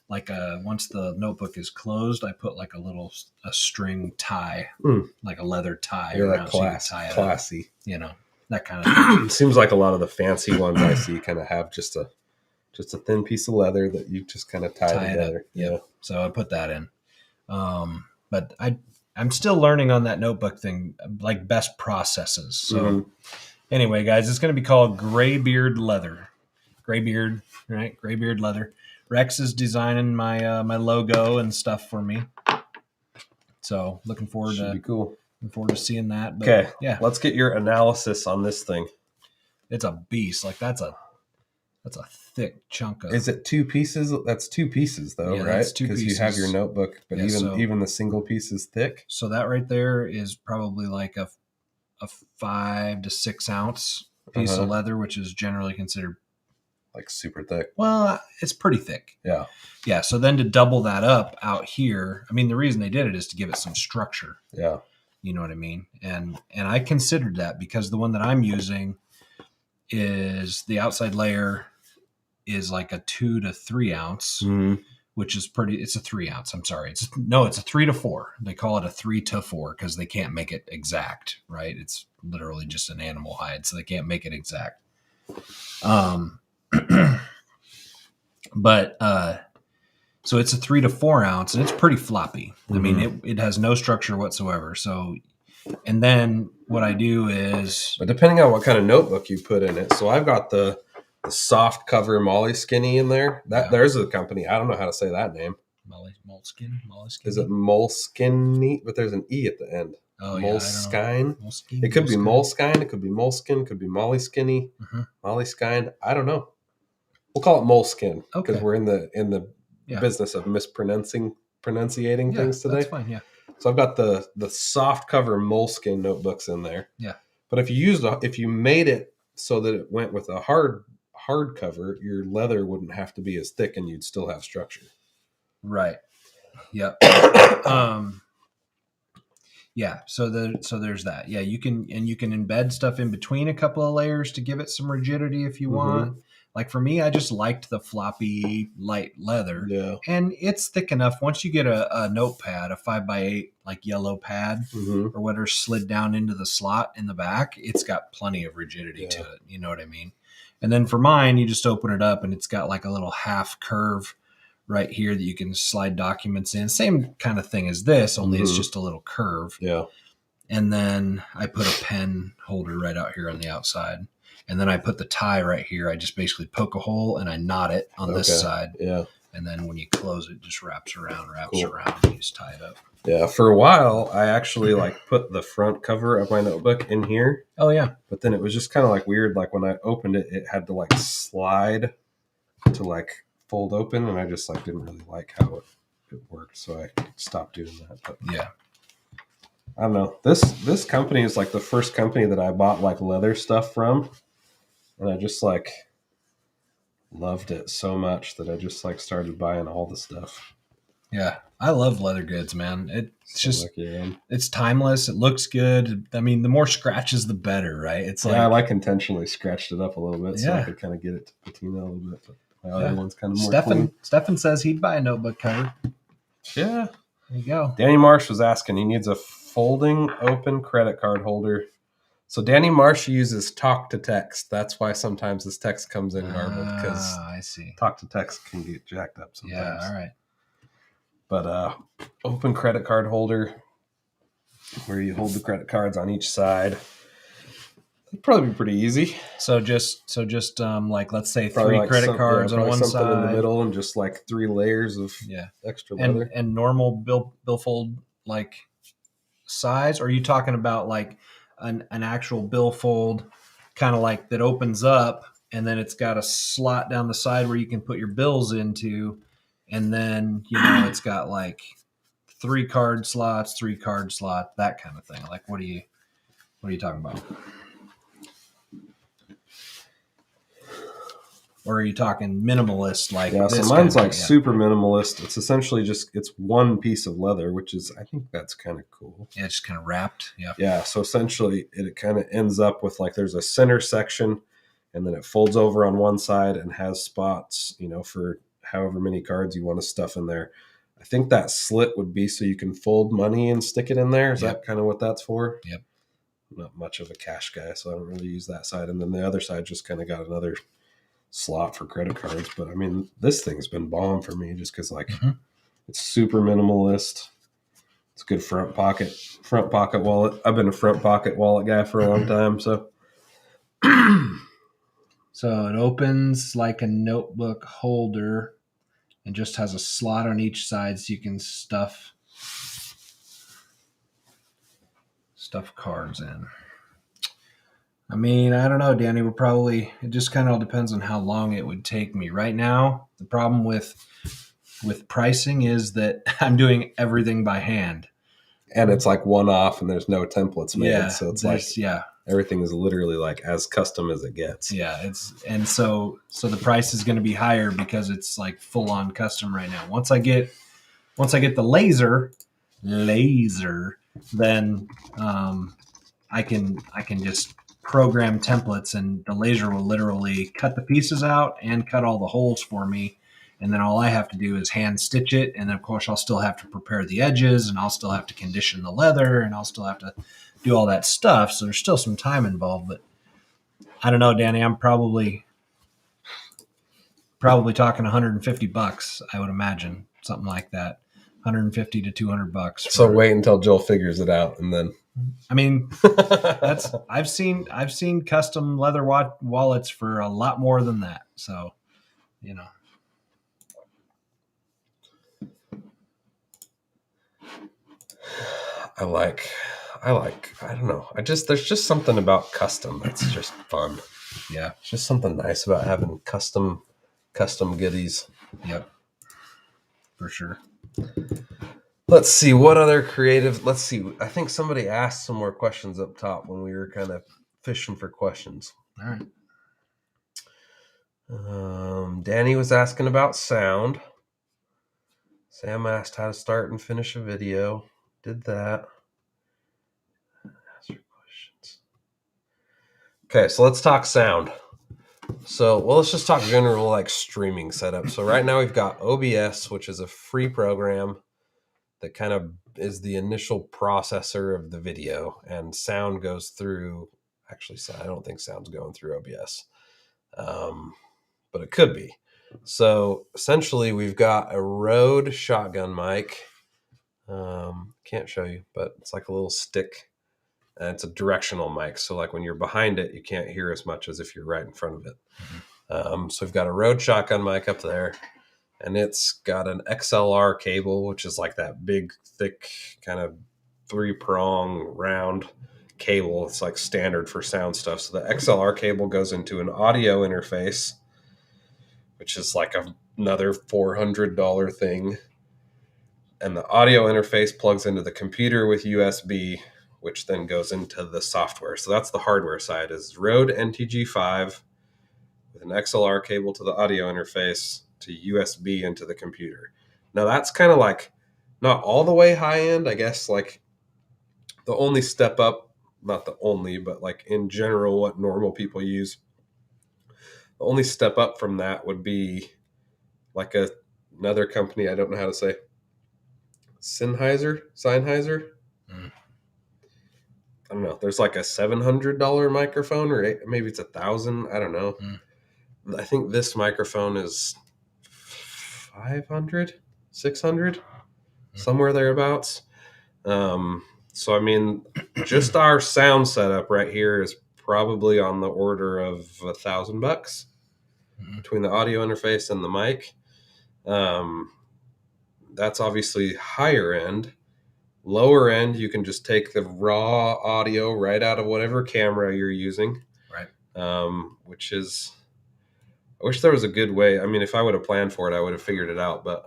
once the notebook is closed, I put like a string tie, like a leather tie. You're like classy. That kind of thing. Seems like a lot of the fancy ones I see kind of have just a thin piece of leather that you just kind of tie together. Yeah. So I put that in. But I'm still learning on that notebook thing, like best processes. So anyway, guys, it's going to be called Graybeard Leather. Graybeard, right? Graybeard Leather. Rex is designing my my logo and stuff for me. So looking forward to cool. Looking forward to seeing that. Okay, yeah. Let's get your analysis on this thing. It's a beast. Like that's a thick chunk of. Is it 2 pieces? That's 2 pieces though, right? That's 2 pieces. Because you have your notebook, but even the single piece is thick. So that right there is probably like a 5 to 6 ounce piece of leather, which is generally considered like super thick. Well, it's pretty thick. Yeah. Yeah. So then to double that up out here, I mean, the reason they did it is to give it some structure. Yeah. You know what I mean? And I considered that because the one that I'm using is the outside layer is like a 2 to 3 ounce, which is pretty. It's a 3 ounce. I'm sorry. It's a 3 to 4. They call it a 3 to 4 because they can't make it exact, right? It's literally just an animal hide, so they can't make it exact. But so it's a 3 to 4 ounce and it's pretty floppy. I mean, it has no structure whatsoever. So, and then what I do is, but depending on what kind of notebook you put in it. So I've got the soft cover Moleskine in there. There's a company. I don't know how to say that name. Moleskine. Is it Moleskine? But there's an E at the end. Oh, Moleskine. It could be Moleskine. It could be Moleskine. It could be Moleskine. Moleskine. I don't know. We'll call it Moleskine because we're in the business of pronunciating things today. That's fine. Yeah. So I've got the soft cover Moleskine notebooks in there. Yeah. But if you made it so that it went with a hard cover, your leather wouldn't have to be as thick and you'd still have structure. Right. Yep. Yeah. So there's that. Yeah. You can embed stuff in between a couple of layers to give it some rigidity if you want. Like for me, I just liked the floppy light leather. Yeah. And it's thick enough. Once you get a notepad, a 5x8, like yellow pad or whatever slid down into the slot in the back, it's got plenty of rigidity to it. You know what I mean? And then for mine, you just open it up and it's got like a little half curve right here that you can slide documents in. Same kind of thing as this, only it's just a little curve. Yeah. And then I put a pen holder right out here on the outside. And then I put the tie right here. I just basically poke a hole and I knot it on this side. Yeah. And then when you close it, just wraps around, and you just tie it up. Yeah. For a while, I actually put the front cover of my notebook in here. Oh, yeah. But then it was just kind of weird. When I opened it, it had to slide to fold open. And I just didn't really like how it worked. So I stopped doing that. But yeah. I don't know. This company is the first company that I bought leather stuff from. And I just loved it so much that I just like started buying all the stuff. Yeah, I love leather goods, man. It's So just yeah. it's timeless. It looks good. I mean, the more scratches, the better, right? It's I like intentionally scratched it up a little bit so I could kind of get it to patina a little bit. But my other one's kind of more clean. Stefan says he'd buy a notebook cover. Yeah. There you go. Danny Marsh was asking, he needs a folding open credit card holder. So Danny Marsh uses talk to text. That's why sometimes this text comes in garbled, because I see. Talk to text can get jacked up sometimes. Yeah, all right. But open credit card holder where you hold the credit cards on each side. It'd probably be pretty easy. So just like, let's say probably 3 credit cards on one something side in the middle, and just like 3 layers of extra leather. And normal billfold like size. Or are you talking about like an actual billfold, kind of like that opens up, and then it's got a slot down the side where you can put your bills into, and then it's got like 3 card slots, that kind of thing? Like, what are you talking about? Or are you talking minimalist? Like, so mine's like super minimalist. It's essentially it's one piece of leather, which is, I think that's kind of cool. Yeah, it's just kind of wrapped. Yeah. So essentially it kind of ends up with like, there's a center section, and then it folds over on one side and has spots, for however many cards you want to stuff in there. I think that slit would be so you can fold money and stick it in there. Is that kind of what that's for? Yep. I'm not much of a cash guy, so I don't really use that side. And then the other side just kind of got another slot for credit cards. But I mean, this thing's been bomb for me just because it's super minimalist. It's a good front pocket wallet. I've been a front pocket wallet guy for a long time. So it opens like a notebook holder and just has a slot on each side so you can stuff cards in. I mean, I don't know, Danny. It just kind of all depends on how long it would take me. Right now, the problem with pricing is that I'm doing everything by hand. And it's like one off, and there's no templates made. Yeah, so it's like everything is literally like as custom as it gets. Yeah, so the price is going to be higher because it's like full on custom right now. Once I get the laser, then I can just program templates, and the laser will literally cut the pieces out and cut all the holes for me. And then all I have to do is hand stitch it. And then of course I'll still have to prepare the edges, and I'll still have to condition the leather, and I'll still have to do all that stuff. So there's still some time involved, but I don't know, Danny, I'm probably talking $150, I would imagine, something like that. $150 to $200. So wait until Joel figures it out, and then. I mean, I've seen custom leather wallets for a lot more than that. So, I don't know. There's just something about custom that's just fun. Yeah. It's just something nice about having custom goodies. Yep. For sure. Let's see what other creative. Let's see. I think somebody asked some more questions up top when we were kind of fishing for questions. All right. Danny was asking about sound. Sam asked how to start and finish a video. Did that. Ask your questions. Okay, so let's talk sound. So, let's just talk general like streaming setup. So right now we've got OBS, which is a free program that kind of is the initial processor of the video, and sound goes through. Actually, I don't think sound's going through OBS, but it could be. So essentially, we've got a Rode shotgun mic. Can't show you, but it's like a little stick, and it's a directional mic. So like when you're behind it, you can't hear as much as if you're right in front of it. So we've got a Rode shotgun mic up there. And it's got an XLR cable, which is like that big, thick, kind of 3-prong round cable. It's like standard for sound stuff. So the XLR cable goes into an audio interface, which is like another $400 thing. And the audio interface plugs into the computer with USB, which then goes into the software. So that's the hardware side, is Rode NTG5 with an XLR cable to the audio interface to USB into the computer. Now that's kind of like not all the way high end, I guess. Like the only step up, not the only, but like in general, what normal people use. The only step up from that would be like another company. I don't know how to say. Sennheiser. Mm. I don't know. There's like a $700 microphone, or maybe it's $1,000. I don't know. Mm. I think this microphone is 500, 600, somewhere thereabouts. So I mean, just our sound setup right here is probably on the order of $1,000 between the audio interface and the mic. That's obviously higher end. Lower end, you can just take the raw audio right out of whatever camera you're using. Right. Which is, I wish there was a good way. I mean, if I would have planned for it, I would have figured it out. But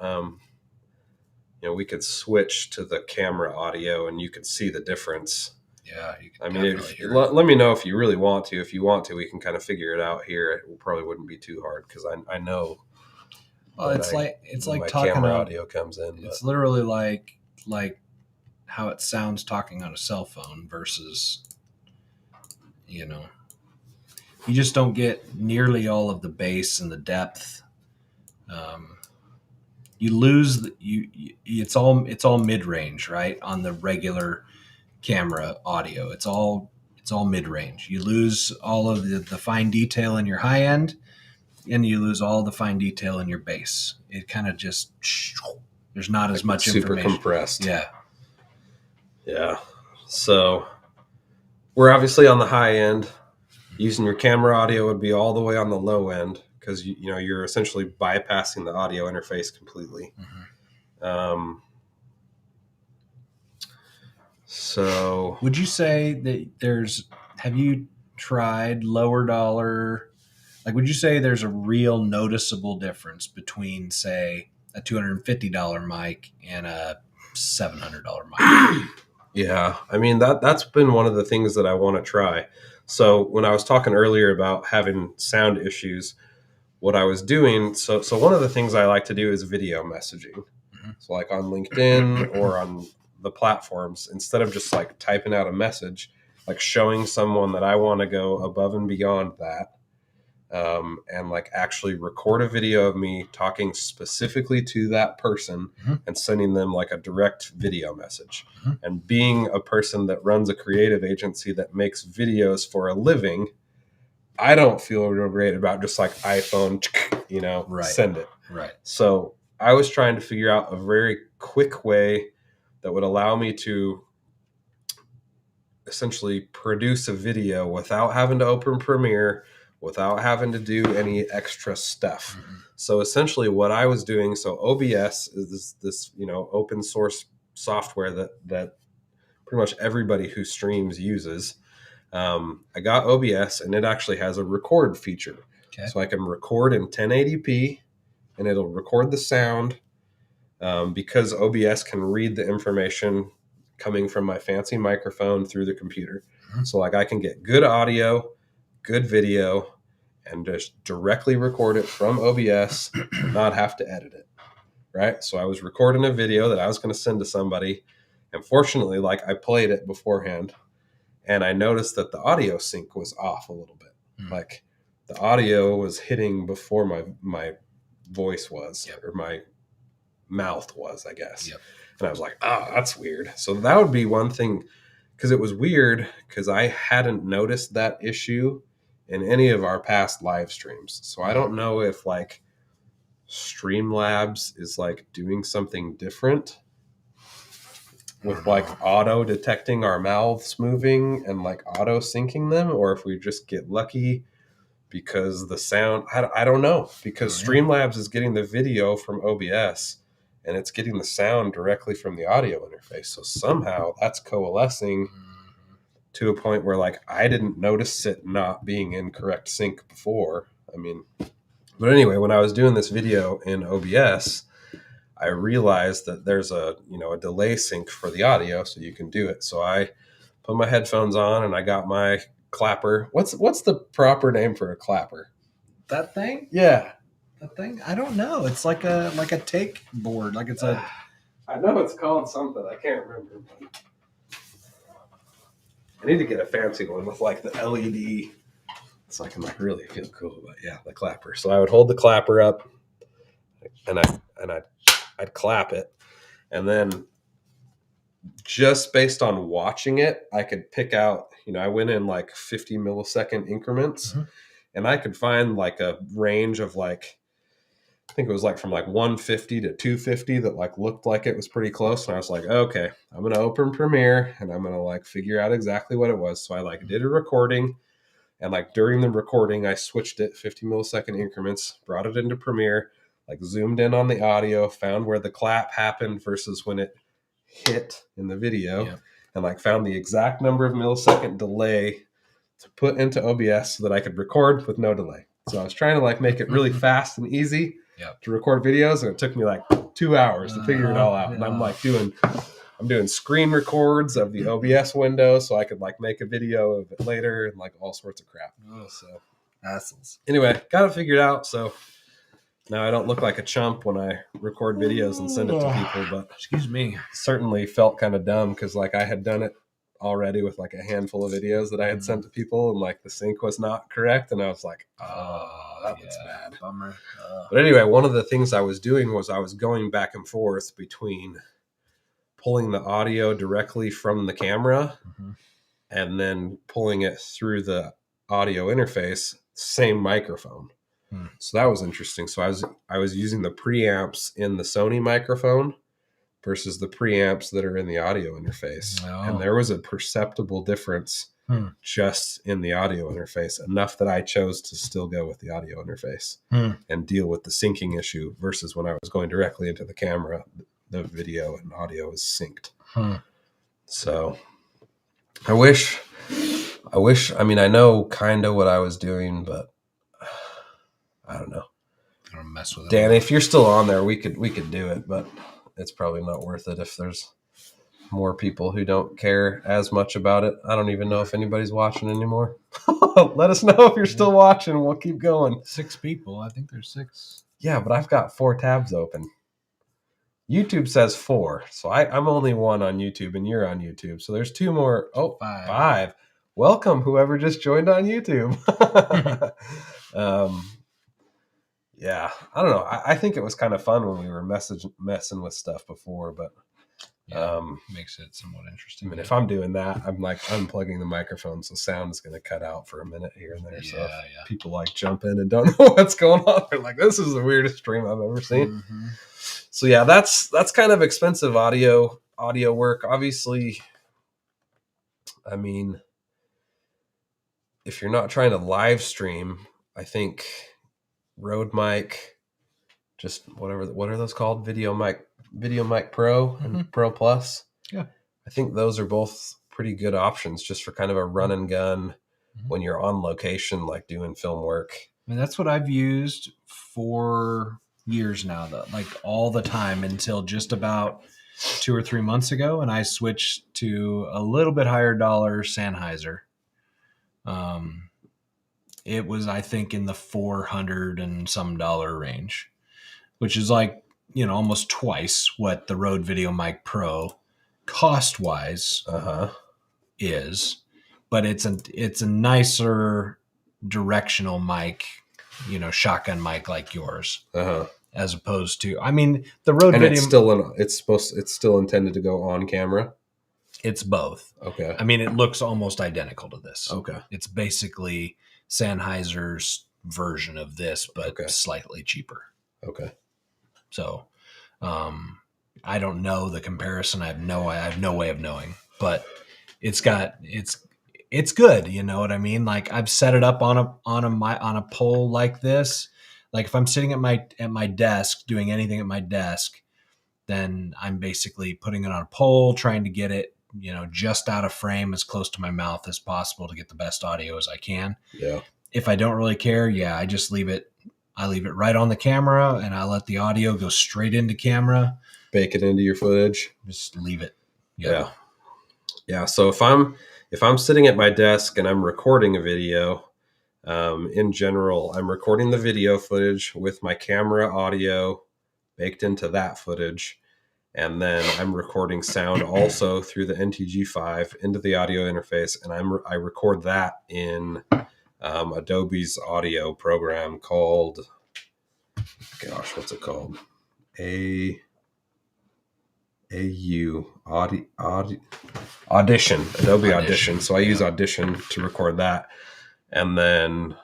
we could switch to the camera audio, and you could see the difference. Yeah, you can. I mean, let me know if you really want to. If you want to, we can kind of figure it out here. It probably wouldn't be too hard because I know. Well, it's like my talking camera on, audio comes in. It's literally like how it sounds talking on a cell phone versus, you just don't get nearly all of the bass and the depth. You lose it's all mid range, right? On the regular camera audio, it's all mid range. You lose all of the fine detail in your high end, and you lose all the fine detail in your bass. It kind of just, there's not as much super information. Compressed. Yeah. So we're obviously on the high end. Using your camera audio would be all the way on the low end because you're essentially bypassing the audio interface completely. Mm-hmm. So would you say that have you tried lower dollar? Like, would you say there's a real noticeable difference between, say, a $250 mic and a $700 mic? Yeah, I mean that's been one of the things that I want to try. So when I was talking earlier about having sound issues, what I was doing, so one of the things I like to do is video messaging. Mm-hmm. So like on LinkedIn or on the platforms, instead of just like typing out a message, like showing someone that I want to go above and beyond that. And like actually record a video of me talking specifically to that person mm-hmm. and sending them like a direct video message. Mm-hmm. And being a person that runs a creative agency that makes videos for a living, I don't feel real great about just like iPhone, right. Send it. Right. So I was trying to figure out a very quick way that would allow me to essentially produce a video without having to open Premiere, without having to do any extra stuff. Mm-hmm. So essentially what I was doing, so OBS is this open source software that pretty much everybody who streams uses. I got OBS and it actually has a record feature. Okay. So I can record in 1080p and it'll record the sound because OBS can read the information coming from my fancy microphone through the computer. Mm-hmm. So like I can get good audio, good video, and just directly record it from OBS and not have to edit it. Right. So I was recording a video that I was going to send to somebody. And fortunately, like I played it beforehand and I noticed that the audio sync was off a little bit. Mm-hmm. Like the audio was hitting before my voice was, yep. or my mouth was, I guess. Yep. And I was like, that's weird. So that would be one thing, because it was weird because I hadn't noticed that issue in any of our past live streams. So I don't know if like Streamlabs is like doing something different with like auto detecting our mouths moving and like auto syncing them, or if we just get lucky because the sound, I don't know, because Streamlabs is getting the video from OBS and it's getting the sound directly from the audio interface. So somehow that's coalescing to a point where like I didn't notice it not being in correct sync before. I mean, but anyway, when I was doing this video in OBS, I realized that there's a delay sync for the audio, so you can do it. So I put my headphones on and I got my clapper. What's the proper name for a clapper? That thing? Yeah. That thing? I don't know. It's like a take board. Like it's a. I know it's called something. I can't remember. I need to get a fancy one with like the LED, so I can like really feel cool. But yeah, the clapper. So I would hold the clapper up, and I'd clap it, and then just based on watching it, I could pick out. I went in like 50 millisecond increments, and I could find like a range of like, I think it was like from like 150 to 250 that like looked like it was pretty close. And I was like, okay, I'm going to open Premiere and I'm going to like figure out exactly what it was. So I like did a recording, and like during the recording, I switched it 50 millisecond increments, brought it into Premiere, like zoomed in on the audio, found where the clap happened versus when it hit in the video, and like found the exact number of millisecond delay to put into OBS so that I could record with no delay. So I was trying to like make it really fast and easy to record videos, and it took me like 2 hours to figure it all out. And I'm like doing screen records of the OBS window so I could like make a video of it later and like all sorts of crap. So Assholes. Anyway, got it figured out. So now I don't look like a chump when I record videos and send it to people, but excuse me, certainly felt kind of dumb because like I had done it already with like a handful of videos that I had sent to people, and like the sync was not correct, and I was like, that's bad. Bummer. But anyway, one of the things I was doing was I was going back and forth between pulling the audio directly from the camera and then pulling it through the audio interface, same microphone. So that was interesting. So I was using the preamps in the Sony microphone versus the preamps that are in the audio interface. And there was a perceptible difference just in the audio interface, enough that I chose to still go with the audio interface and deal with the syncing issue versus when I was going directly into the camera, the video and audio is synced. So I wish, I mean, I know kind of what I was doing, but I don't know. I don't mess with it. Danny, if you're still on there, we could do it, but it's probably not worth it if there's more people who don't care as much about it. I don't even know if anybody's watching anymore. Let us know if you're still watching. We'll keep going. 6 people. I think there's 6. Yeah, but I've got 4 tabs open. YouTube says 4. So I'm only 1 on YouTube and you're on YouTube. So there's 2 more. Oh, 5. Welcome, whoever just joined on YouTube. Yeah, I don't know. I think it was kind of fun when we were messing with stuff before, but makes it somewhat interesting. I mean, if I'm doing that, I'm like unplugging the microphone, so sound is going to cut out for a minute here and there. So if people like jump in and don't know what's going on, they're like, "This is the weirdest stream I've ever seen." So yeah, that's kind of expensive audio work. Obviously, I mean, if you're not trying to live stream, I think Rode mic, just what are those called? Video mic Pro and Pro Plus. Yeah, I think those are both pretty good options just for kind of a run and gun when you're on location, like doing film work. I mean, that's what I've used for years now, though, like all the time until just about 2 or 3 months ago, and I switched to a little bit higher dollar Sennheiser. It was, I think, in the $400 and some range, which is like, almost twice what the Rode Video Mic Pro cost wise is, but it's a nicer directional mic, shotgun mic like yours, as opposed to, I mean, the Rode Video. It's still intended to go on camera. It's both. Okay. I mean, it looks almost identical to this. Okay. It's basically Sennheiser's version of this, but slightly cheaper. Okay. So, I don't know the comparison. I have no way of knowing, but it's good. You know what I mean? Like I've set it up on a pole like this. Like if I'm sitting at my desk doing anything at my desk, then I'm basically putting it on a pole, trying to get it, just out of frame as close to my mouth as possible to get the best audio as I can. Yeah. If I don't really care, I just leave it. I leave it right on the camera and I let the audio go straight into camera. Bake it into your footage. Just leave it. Yeah. Yeah. So if I'm sitting at my desk and I'm recording a video, In general, I'm recording the video footage with my camera audio baked into that footage. And then I'm recording sound also through the NTG5 into the audio interface. And I record that in Adobe's audio program called, what's it called? Audition, Adobe Audition. So I use Audition to record that. And then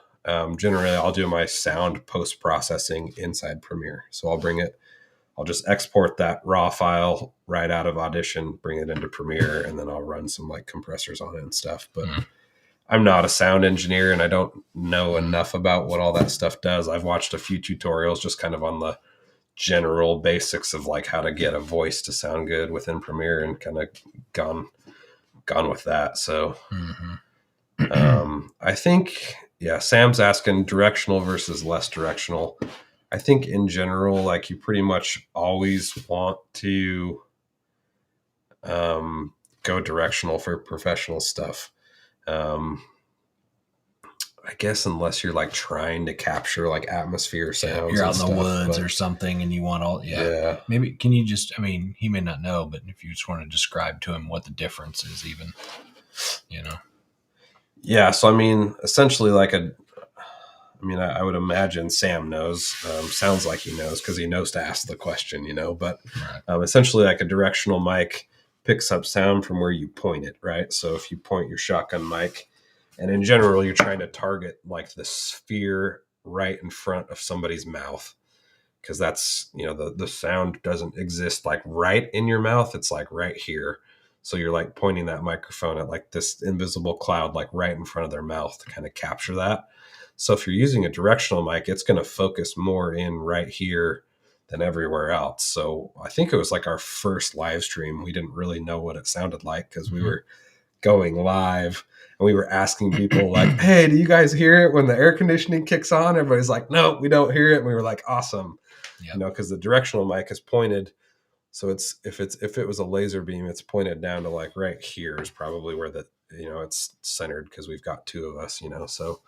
generally I'll do my sound post-processing inside Premiere. So I'll just export that raw file right out of Audition, bring it into Premiere, and then I'll run some like compressors on it and stuff. But I'm not a sound engineer and I don't know enough about what all that stuff does. I've watched a few tutorials just kind of on the general basics of like how to get a voice to sound good within Premiere and kind of gone with that. So I think, Sam's asking directional versus less directional. I think in general, like you pretty much always want to go directional for professional stuff. I guess unless you're like trying to capture like atmosphere sounds. You're out in the woods or something and you want all, maybe can you just, I mean, he may not know, but if you just want to describe to him what the difference is even, Yeah. So, I mean, essentially I would imagine Sam knows, sounds like he knows because he knows to ask the question, but essentially like a directional mic picks up sound from where you point it, right? So if you point your shotgun mic, and in general, you're trying to target like the sphere right in front of somebody's mouth because that's, the sound doesn't exist like right in your mouth. It's like right here. So you're like pointing that microphone at like this invisible cloud, like right in front of their mouth to kind of capture that. So if you're using a directional mic, it's going to focus more in right here than everywhere else. So I think it was like our first live stream. We didn't really know what it sounded like because we were going live and we were asking people like, hey, do you guys hear it when the air conditioning kicks on? Everybody's like, no, we don't hear it. And we were like, awesome. Because the directional mic is pointed. So if it was a laser beam, it's pointed down to like right here is probably where it's centered because we've got two of us, so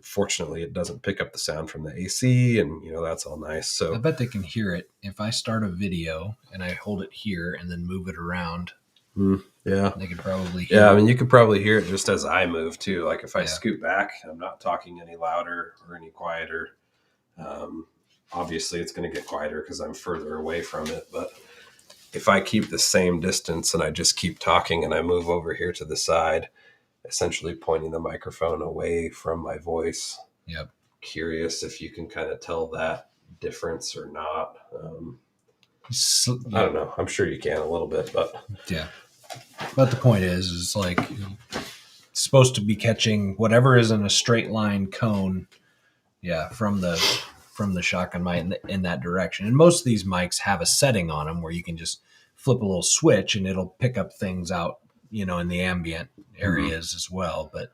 fortunately it doesn't pick up the sound from the AC and that's all nice. So I bet they can hear it if I start a video and I hold it here and then move it around. They could probably hear I mean, you could probably hear it just as I move too. Like if I scoot back, I'm not talking any louder or any quieter. Obviously it's going to get quieter because I'm further away from it. But if I keep the same distance and I just keep talking and I move over here to the side, essentially pointing the microphone away from my voice. Curious if you can kind of tell that difference or not. I don't know. I'm sure you can a little bit, but But the point is like it's supposed to be catching whatever is in a straight line cone, from the shotgun mic in that direction. And most of these mics have a setting on them where you can just flip a little switch and it'll pick up things out, in the ambient areas as well. But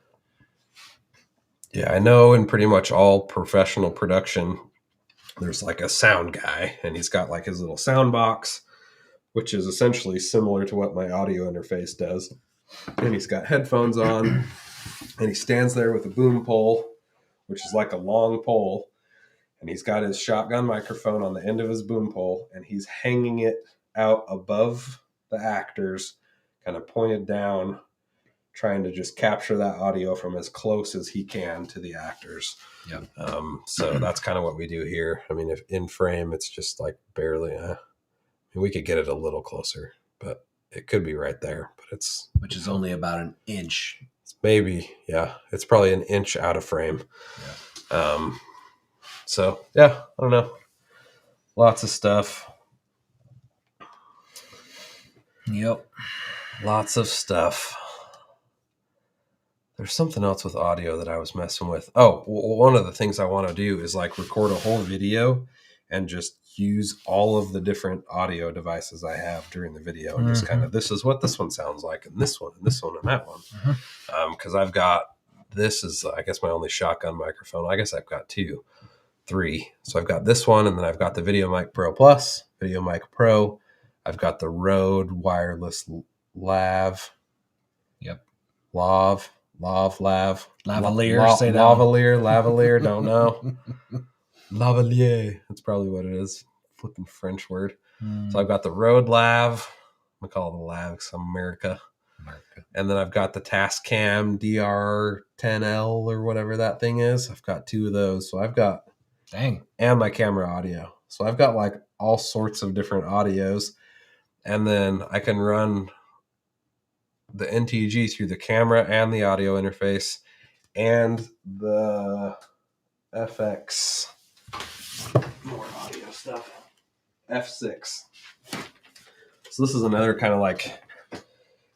I know in pretty much all professional production, there's like a sound guy and he's got like his little sound box, which is essentially similar to what my audio interface does. And he's got headphones on and he stands there with a boom pole, which is like a long pole. And he's got his shotgun microphone on the end of his boom pole and he's hanging it out above the actors, kind of pointed down, trying to just capture that audio from as close as he can to the actors. So that's kind of what we do here. I mean, if in frame, it's just like barely, we could get it a little closer, but it could be right there, but which is only about an inch. Maybe. It's probably an inch out of frame. So I don't know. Lots of stuff. Lots of stuff. There's something else with audio that I was messing with. Oh, one of the things I want to do is like record a whole video and just use all of the different audio devices I have during the video and just kind of, this is what this one sounds like and this one and this one and that one. Because I've got, this is, I guess, my only shotgun microphone. I guess I've got 3. So I've got this one and then I've got the Video Mic Pro Plus, Video Mic Pro. I've got the Rode wireless lav. lavalier, don't know. Lavalier, that's probably what it is. Flipping French word. So I've got the Rode Lav. I'm going to call it the Lav because I'm America. And then I've got the Tascam DR10L or whatever that thing is. I've got 2 of those. So I've got, and my camera audio. So I've got like all sorts of different audios. And then I can run the NTG through the camera and the audio interface and the FX. More audio stuff. F6. So this is another kind of like,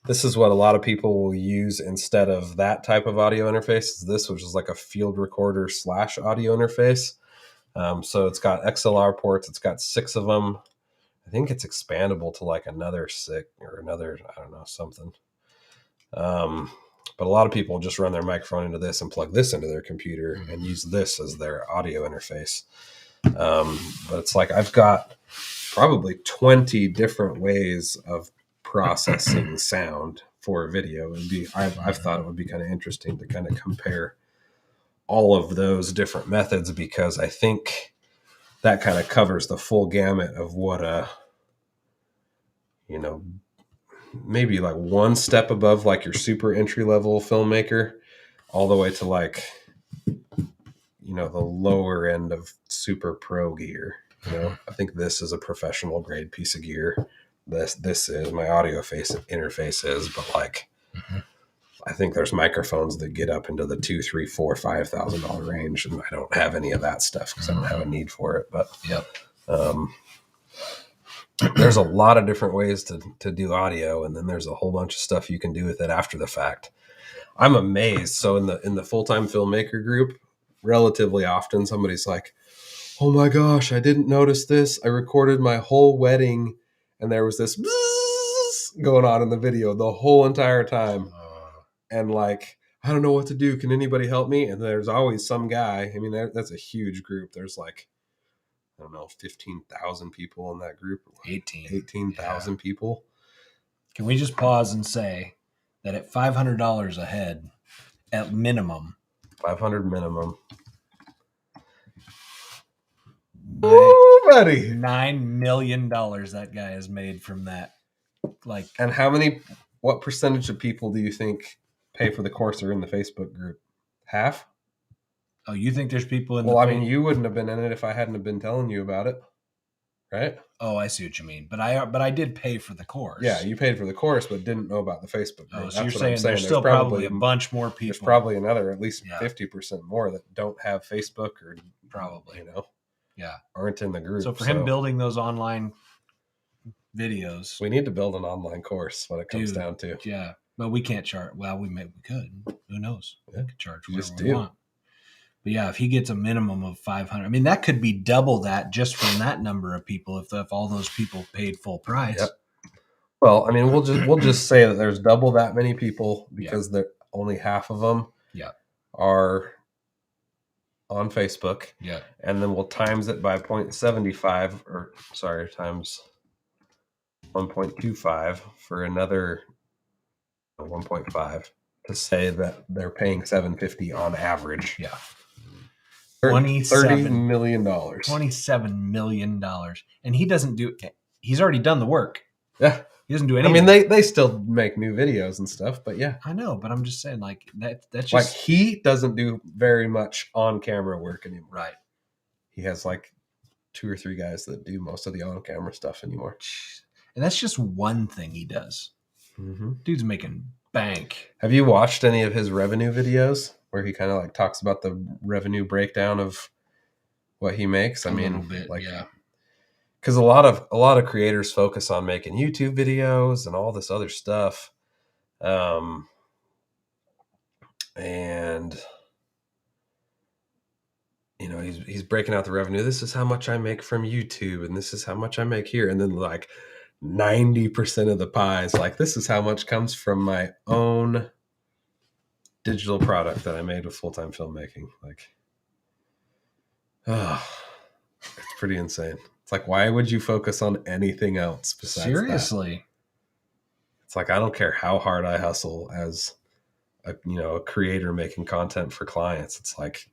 this is what a lot of people will use instead of that type of audio interface. This, which is like a field recorder / audio interface. So it's got XLR ports. It's got 6 of them. I think it's expandable to like another 6 or another, I don't know, something. But a lot of people just run their microphone into this and plug this into their computer and use this as their audio interface. But it's like I've got probably 20 different ways of processing sound for a video. I've thought it would be kind of interesting to kind of compare all of those different methods, because I think that kind of covers the full gamut of what maybe like one step above like your super entry level filmmaker, all the way to like, the lower end of super pro gear. I think this is a professional grade piece of gear. This is my audio interface is, but like, I think there's microphones that get up into the $2,000, $3,000, $4,000, $5,000 range, and I don't have any of that stuff because I don't have a need for it. But there's a lot of different ways to do audio, and then there's a whole bunch of stuff you can do with it after the fact. I'm amazed. So in the full-time filmmaker group, relatively often somebody's like, "Oh my gosh, I didn't notice this. I recorded my whole wedding and there was this going on in the video the whole entire time. And like, I don't know what to do. Can anybody help me?" And there's always some guy. I mean, that's a huge group. There's like, I don't know, 15,000 people in that group. 18,000 people. Can we just pause and say that at $500 a head, at minimum, 500 minimum. Ooh, buddy. $9 million that guy has made from that. Like, and what percentage of people do you think pay for the course are in the Facebook group? Half? Oh, you think there's people in the... Well, I mean, you wouldn't have been in it if I hadn't have been telling you about it, right? Oh, I see what you mean. But I did pay for the course. Yeah, you paid for the course, but didn't know about the Facebook group. Oh, so you're saying there's still probably a bunch more people. There's probably another, at least 50% more that don't have Facebook or probably, aren't in the group. So for him building those online videos, we need to build an online course. What it comes down to. Yeah, but we can't charge. Well, we could. Who knows? Yeah. We could charge whatever we want. But yeah, if he gets a minimum of 500, I mean, that could be double that just from that number of people. If all those people paid full price. Yep. Well, I mean, we'll just say that there's double that many people because only half of them are on Facebook. Yeah. And then we'll times it by 0.75 times 1.25 for another 1.5 to say that they're paying $750 on average. Yeah. $30 million. $27 million. And he's already done the work. Yeah. He doesn't do anything. I mean, they still make new videos and stuff, but yeah. I know, but I'm just saying, like, that's just... Like, he doesn't do very much on-camera work anymore. Right. He has, like, 2 or 3 guys that do most of the on-camera stuff anymore. And that's just one thing he does. Mm-hmm. Dude's making bank. Have you watched any of his revenue videos where he kind of, like, talks about the revenue breakdown of what he makes? A little bit, yeah. Because a lot of creators focus on making YouTube videos and all this other stuff, and he's breaking out the revenue. This is how much I make from YouTube, and this is how much I make here, and then like 90% of the pie is like, this is how much comes from my own digital product that I made with full-time filmmaking. Like, it's pretty insane. It's like, why would you focus on anything else besides Seriously? That? It's like, I don't care how hard I hustle as a creator making content for clients. It's like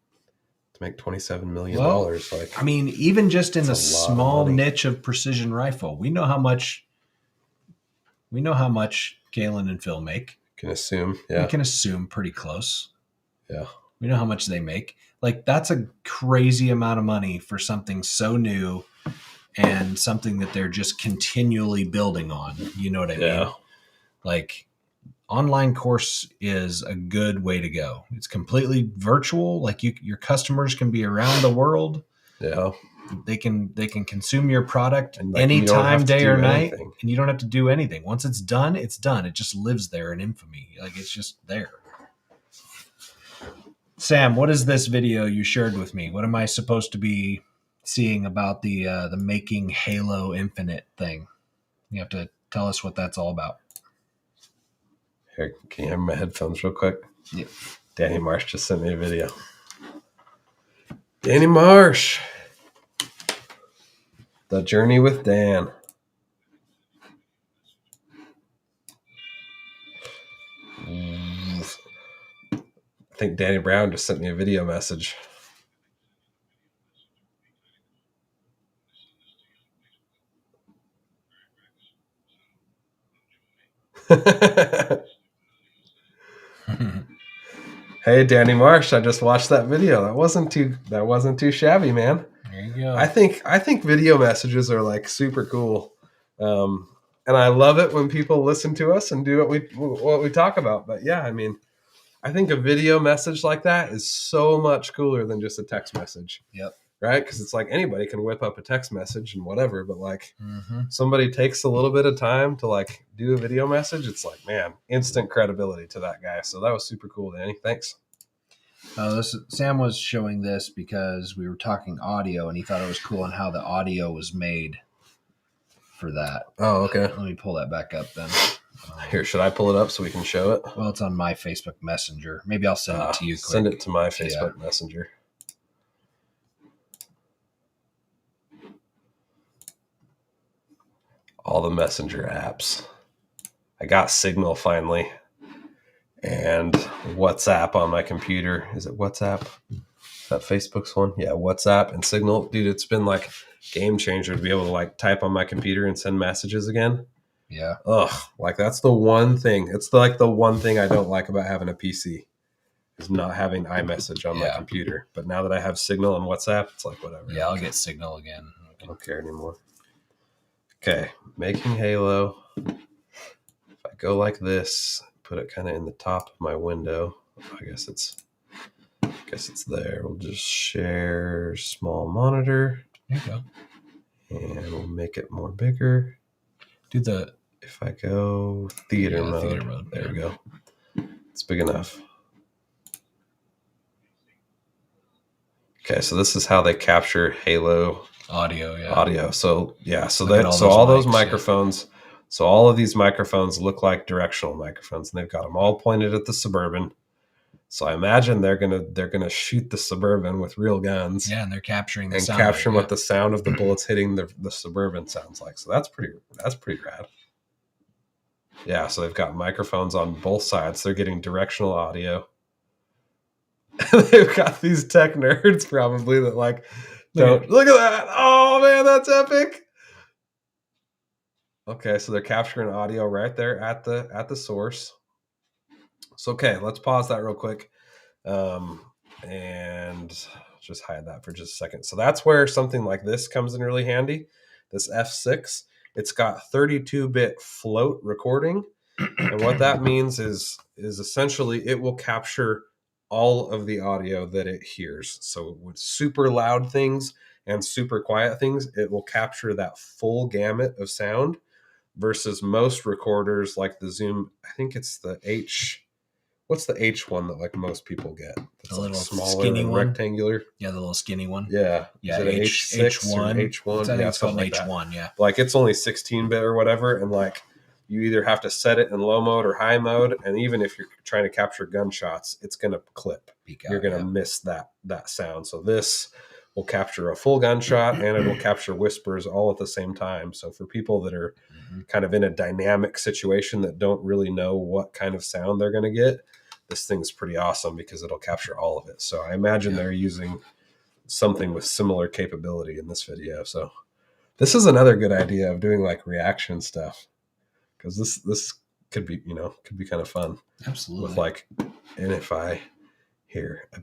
to make $27 million. Like, I mean, even just in a small niche of precision rifle, we know how much Galen and Phil make. Can assume, yeah. We can assume pretty close. Yeah. We know how much they make. Like, that's a crazy amount of money for something so new and something that they're just continually building on. You know what I mean? Like, online course is a good way to go. It's completely virtual. Like, your customers can be around the world. Yeah. They can consume your product and like, anytime, day or night, anything. And you don't have to do anything. Once it's done, it's done. It just lives there in infamy. Like, it's just there. Sam, what is this video you shared with me? What am I supposed to be seeing about the making Halo Infinite thing? You have to tell us what that's all about. Here, can you have my headphones real quick? Yeah. Danny Marsh just sent me a video. Danny Marsh. The Journey with Dan. I think Danny Brown just sent me a video message. Hey, Danny Marsh, I just watched that video. That wasn't too shabby, man. There you go. I think video messages are like super cool. And I love it when people listen to us and do what we talk about. But yeah, I mean, I think a video message like that is so much cooler than just a text message. Yep. Right? Because it's like anybody can whip up a text message and whatever, but like somebody takes a little bit of time to like do a video message. It's like, man, instant credibility to that guy. So that was super cool, Danny. Thanks. Sam was showing this because we were talking audio, and he thought it was cool on how the audio was made for that. Oh, okay. Let me pull that back up then. Here, should I pull it up so we can show it? Well, it's on my Facebook Messenger. Maybe I'll send it to you quick. Send it to my Facebook Messenger. All the Messenger apps. I got Signal finally. And WhatsApp on my computer. Is it WhatsApp? Is that Facebook's one? Yeah, WhatsApp and Signal. Dude, it's been like game changer to be able to like type on my computer and send messages again. Yeah. Ugh, like that's the one thing. It's like the one thing I don't like about having a PC is not having iMessage on my computer. But now that I have Signal and WhatsApp, it's like whatever. Yeah, I'll get Signal again. I don't care anymore. Okay, making Halo. If I go like this, put it kind of in the top of my window. I guess it's there. We'll just share small monitor. There you go. And we'll make it more bigger. If I go theater mode, there we go. It's big enough. Okay, so this is how they capture Halo audio. Yeah. Audio. So all those microphones. Yeah. So all of these microphones look like directional microphones, and they've got them all pointed at the Suburban. So I imagine they're gonna shoot the Suburban with real guns. Yeah, and they're capturing what the sound of the bullets hitting the Suburban sounds like. So that's pretty rad. Yeah, so they've got microphones on both sides. They're getting directional audio. They've got these tech nerds probably that like don't look at that. Oh man, that's epic. Okay, so they're capturing audio right there at the source. So okay, let's pause that real quick. And just hide that for just a second. So that's where something like this comes in really handy. This F6, it's got 32-bit float recording. And what that means is essentially it will capture all of the audio that it hears. So with super loud things and super quiet things, it will capture that full gamut of sound versus most recorders like the Zoom. I think it's the H. What's the H one that like most people get? It's a little smaller, skinny one, rectangular. Yeah, the little skinny one. Yeah, yeah. H1. I think it's called an H1. That. Yeah, like it's only 16-bit or whatever, and like you either have to set it in low mode or high mode, and even if you're trying to capture gunshots, it's going to clip. You're going to miss that sound. So this will capture a full gunshot and it will capture whispers all at the same time. So for people that are kind of in a dynamic situation that don't really know what kind of sound they're going to get, this thing's pretty awesome because it'll capture all of it. So I imagine they're using something with similar capability in this video. So this is another good idea of doing like reaction stuff, because this could be, could be kind of fun. Absolutely. With like, and I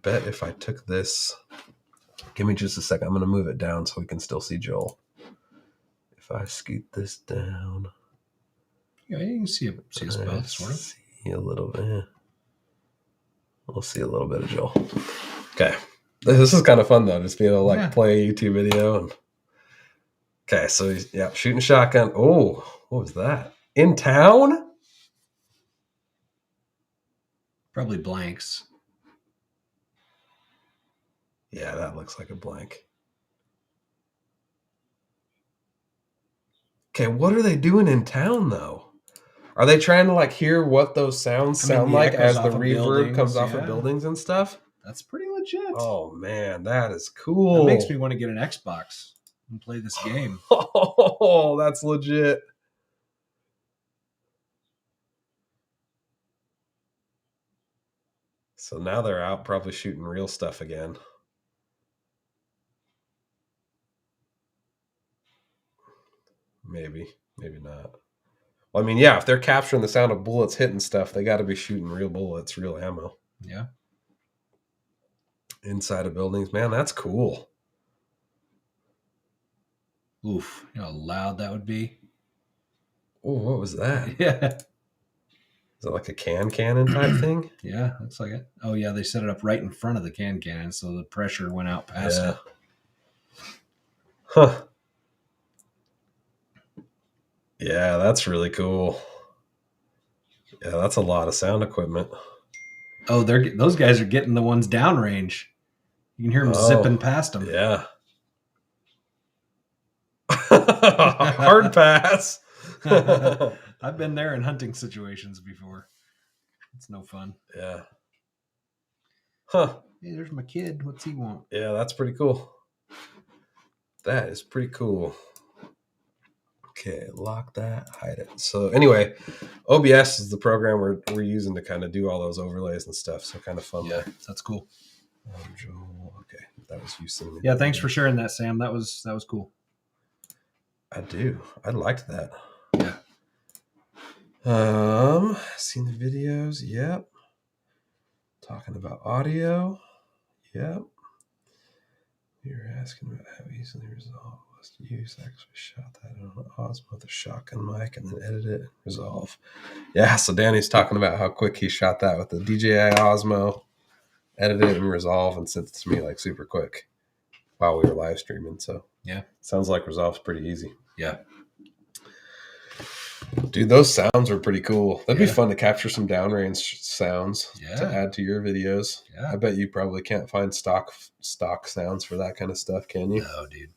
bet if I took this, give me just a second. I'm going to move it down so we can still see Joel. If I scoot this down. Yeah, you can see us both, sort of. See a little bit. We'll see a little bit of Joel. Okay. This is kind of fun, though, just being able to play a YouTube video. And okay, so he's shooting shotgun. Oh, what was that? In town? Probably blanks. Yeah, that looks like a blank. Okay, what are they doing in town, though? Are they trying to like hear what those sounds sound like as the reverb comes off of buildings and stuff? That's pretty legit. Oh, man, that is cool. That makes me want to get an Xbox and play this game. Oh, that's legit. So now they're out probably shooting real stuff again. Maybe not. Well, I mean, yeah, if they're capturing the sound of bullets hitting stuff, they got to be shooting real bullets, real ammo. Yeah. Inside of buildings. Man, that's cool. Oof. You know how loud that would be? Oh, what was that? Yeah. Is it like a cannon type thing? Yeah, looks like it. Oh, yeah, they set it up right in front of the cannon, so the pressure went out past it. Huh. Yeah, that's really cool. Yeah, that's a lot of sound equipment. Oh, those guys are getting the ones downrange. You can hear them zipping past them. Yeah. Hard pass. I've been there in hunting situations before. It's no fun. Yeah. Huh. Hey, there's my kid. What's he want? Yeah, that's pretty cool. That is pretty cool. Okay, lock that, hide it. So anyway, OBS is the program we're using to kind of do all those overlays and stuff. So kind of fun there. That's cool. Joel, okay, that was you seeing it. Yeah, thanks for sharing that, Sam. That was cool. I liked that. Yeah. Seen the videos. Yep. Talking about audio. Yep. You're asking about how easily resolve was to use. Actually shot that on an Osmo with a shotgun mic and then edit it and resolve. Yeah, so Danny's talking about how quick he shot that with the DJI Osmo, edited it and resolve, and sent it to me like super quick while we were live streaming. So yeah, sounds like resolve's pretty easy. Yeah. Dude, those sounds are pretty cool. That'd be fun to capture some downrange sounds to add to your videos. Yeah. I bet you probably can't find stock sounds for that kind of stuff, can you? No, dude.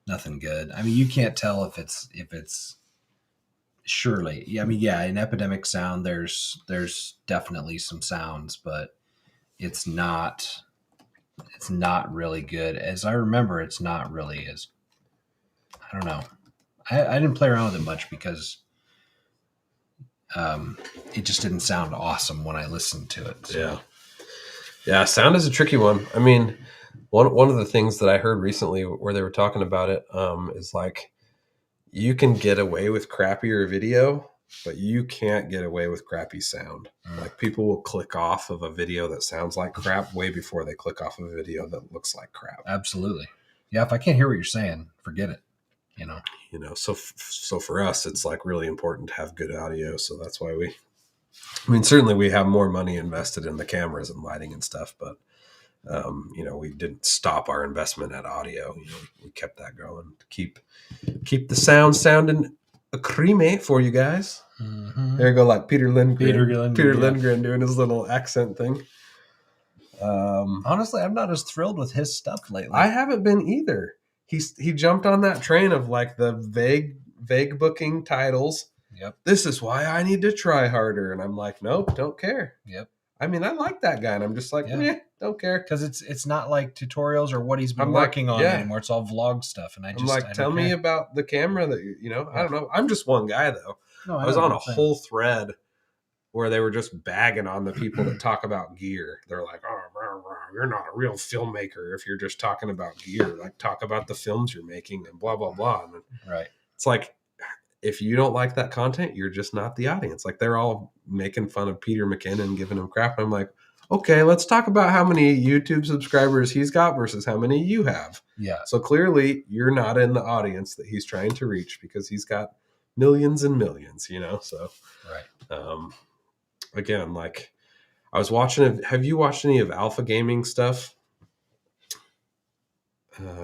Nothing good. I mean, you can't tell if it's surely. Yeah, I mean, yeah, in Epidemic Sound there's definitely some sounds, but it's not really good. As I remember, it's not really as, I don't know. I didn't play around with it much because it just didn't sound awesome when I listened to it. So. Yeah. Sound is a tricky one. I mean, one of the things that I heard recently where they were talking about it is like you can get away with crappier video, but you can't get away with crappy sound. Like people will click off of a video that sounds like crap way before they click off of a video that looks like crap. Absolutely. Yeah. If I can't hear what you're saying, forget it. So for us, it's like really important to have good audio. So that's why certainly we have more money invested in the cameras and lighting and stuff, but we didn't stop our investment at audio. We kept that going to keep the sound sounding a creamy for you guys. Mm-hmm. There you go. Like Peter Lindgren doing his little accent thing. Honestly, I'm not as thrilled with his stuff lately. I haven't been either. He jumped on that train of like the vague booking titles. Yep. This is why I need to try harder. And I'm like, nope, don't care. Yep. I mean, I like that guy. And I'm just like, don't care. Because it's not like tutorials or what he's been working on anymore. It's all vlog stuff. And I'm like, tell me about the camera that I don't know. I'm just one guy though. No, I was on a whole thread where they were just bagging on the people that talk about gear. They're like, oh, rah, rah, you're not a real filmmaker if you're just talking about gear. Like, talk about the films you're making and blah, blah, blah. And right. It's like, if you don't like that content, you're just not the audience. Like, they're all making fun of Peter McKinnon, giving him crap. And I'm like, okay, let's talk about how many YouTube subscribers he's got versus how many you have. Yeah. So clearly you're not in the audience that he's trying to reach because he's got millions and millions, you know? So, right. Again, like, I was watching, have you watched any of Alpha Gaming stuff?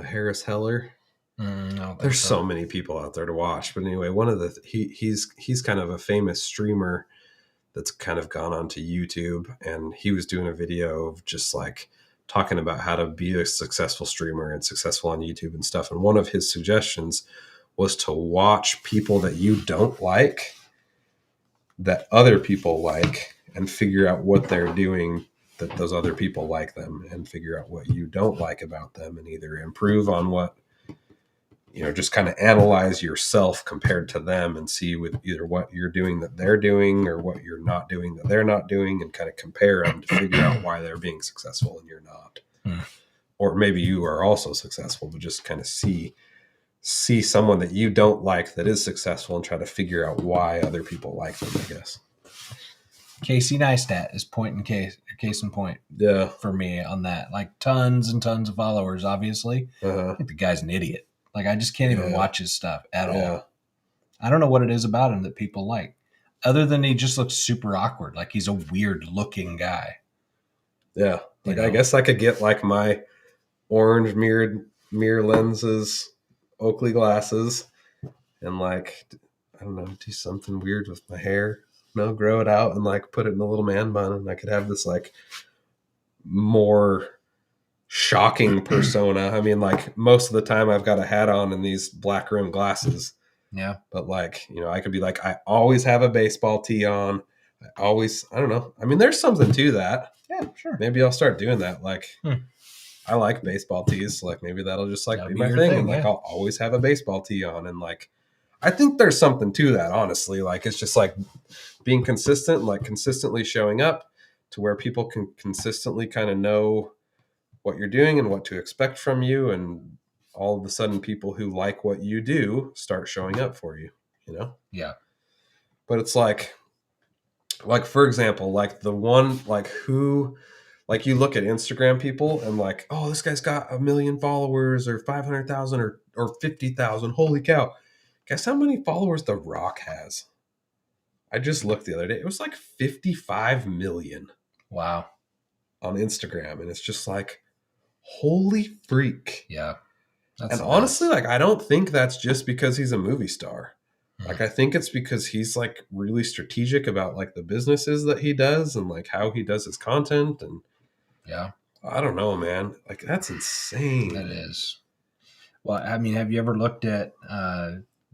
Harris Heller. There's so many people out there to watch, but anyway, one of the he's kind of a famous streamer that's kind of gone onto YouTube, and he was doing a video of just like talking about how to be a successful streamer and successful on YouTube and stuff. And one of his suggestions was to watch people that you don't like, that other people like, and figure out what they're doing that those other people like them, and figure out what you don't like about them, and either improve on what, you know, just kind of analyze yourself compared to them and see with either what you're doing that they're doing or what you're not doing that they're not doing, and kind of compare them to figure out why they're being successful and you're not. Or maybe you are also successful, but just kind of see someone that you don't like that is successful and try to figure out why other people like them, I guess. Casey Neistat is case in point. Yeah. For me on that. Like, tons and tons of followers, obviously. I think the guy's an idiot. Like, I just can't even watch his stuff at all. I don't know what it is about him that people like, other than he just looks super awkward. Like, he's a weird looking guy. Yeah. Like, I guess I could get like my orange mirror lenses, Oakley glasses, and like, I don't know, do something weird with my hair. No, grow it out and like put it in a little man bun, and I could have this like more shocking persona. I mean, like, most of the time I've got a hat on and these black rimmed glasses. Yeah. But like, you know, I could be like, I always have a baseball tee on. I don't know. I mean, there's something to that. Yeah, sure. Maybe I'll start doing that. Like, I like baseball tees. Like, maybe that'll just like be my thing. And like, I'll always have a baseball tee on. And like, I think there's something to that, honestly. Like, it's just like being consistent, like consistently showing up to where people can consistently kind of know what you're doing and what to expect from you. And all of a sudden people who like what you do start showing up for you, you know? Yeah. But it's like, for example, like the one, like who, like you look at Instagram people and like, oh, this guy's got 1 million followers or 500,000 or 50,000. Holy cow. Guess how many followers The Rock has? I just looked the other day. It was like 55 million. Wow. On Instagram. And it's just like, holy freak. Yeah. And honestly, like, I don't think that's just because he's a movie star. Like, I think it's because he's like really strategic about like the businesses that he does and like how he does his content. And yeah, I don't know, man. Like, that's insane. That is. Well, I mean, have you ever looked at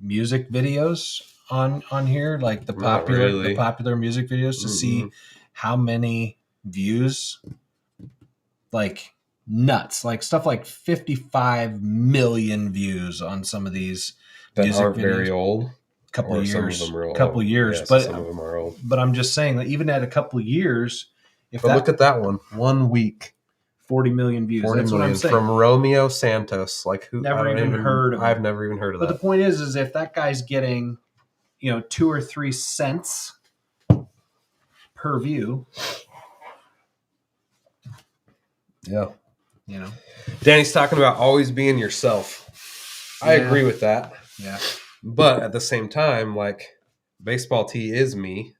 music videos on here, like the popular music videos, to see how many views? Like, nuts, like stuff like 55 million views on some of these that music aren't videos. Very old. Couple of years. Yeah, but some of them are old. But I'm just saying that even at a couple of years, look at that one. 1 week. 40 million views. 40 That's million, what I'm saying. From Romeo Santos. Like, who? I've never even heard of that. But the point is if that guy's getting, 2 or 3 cents per view. Yeah. Danny's talking about always being yourself. I agree with that. Yeah. But at the same time, like, baseball tee is me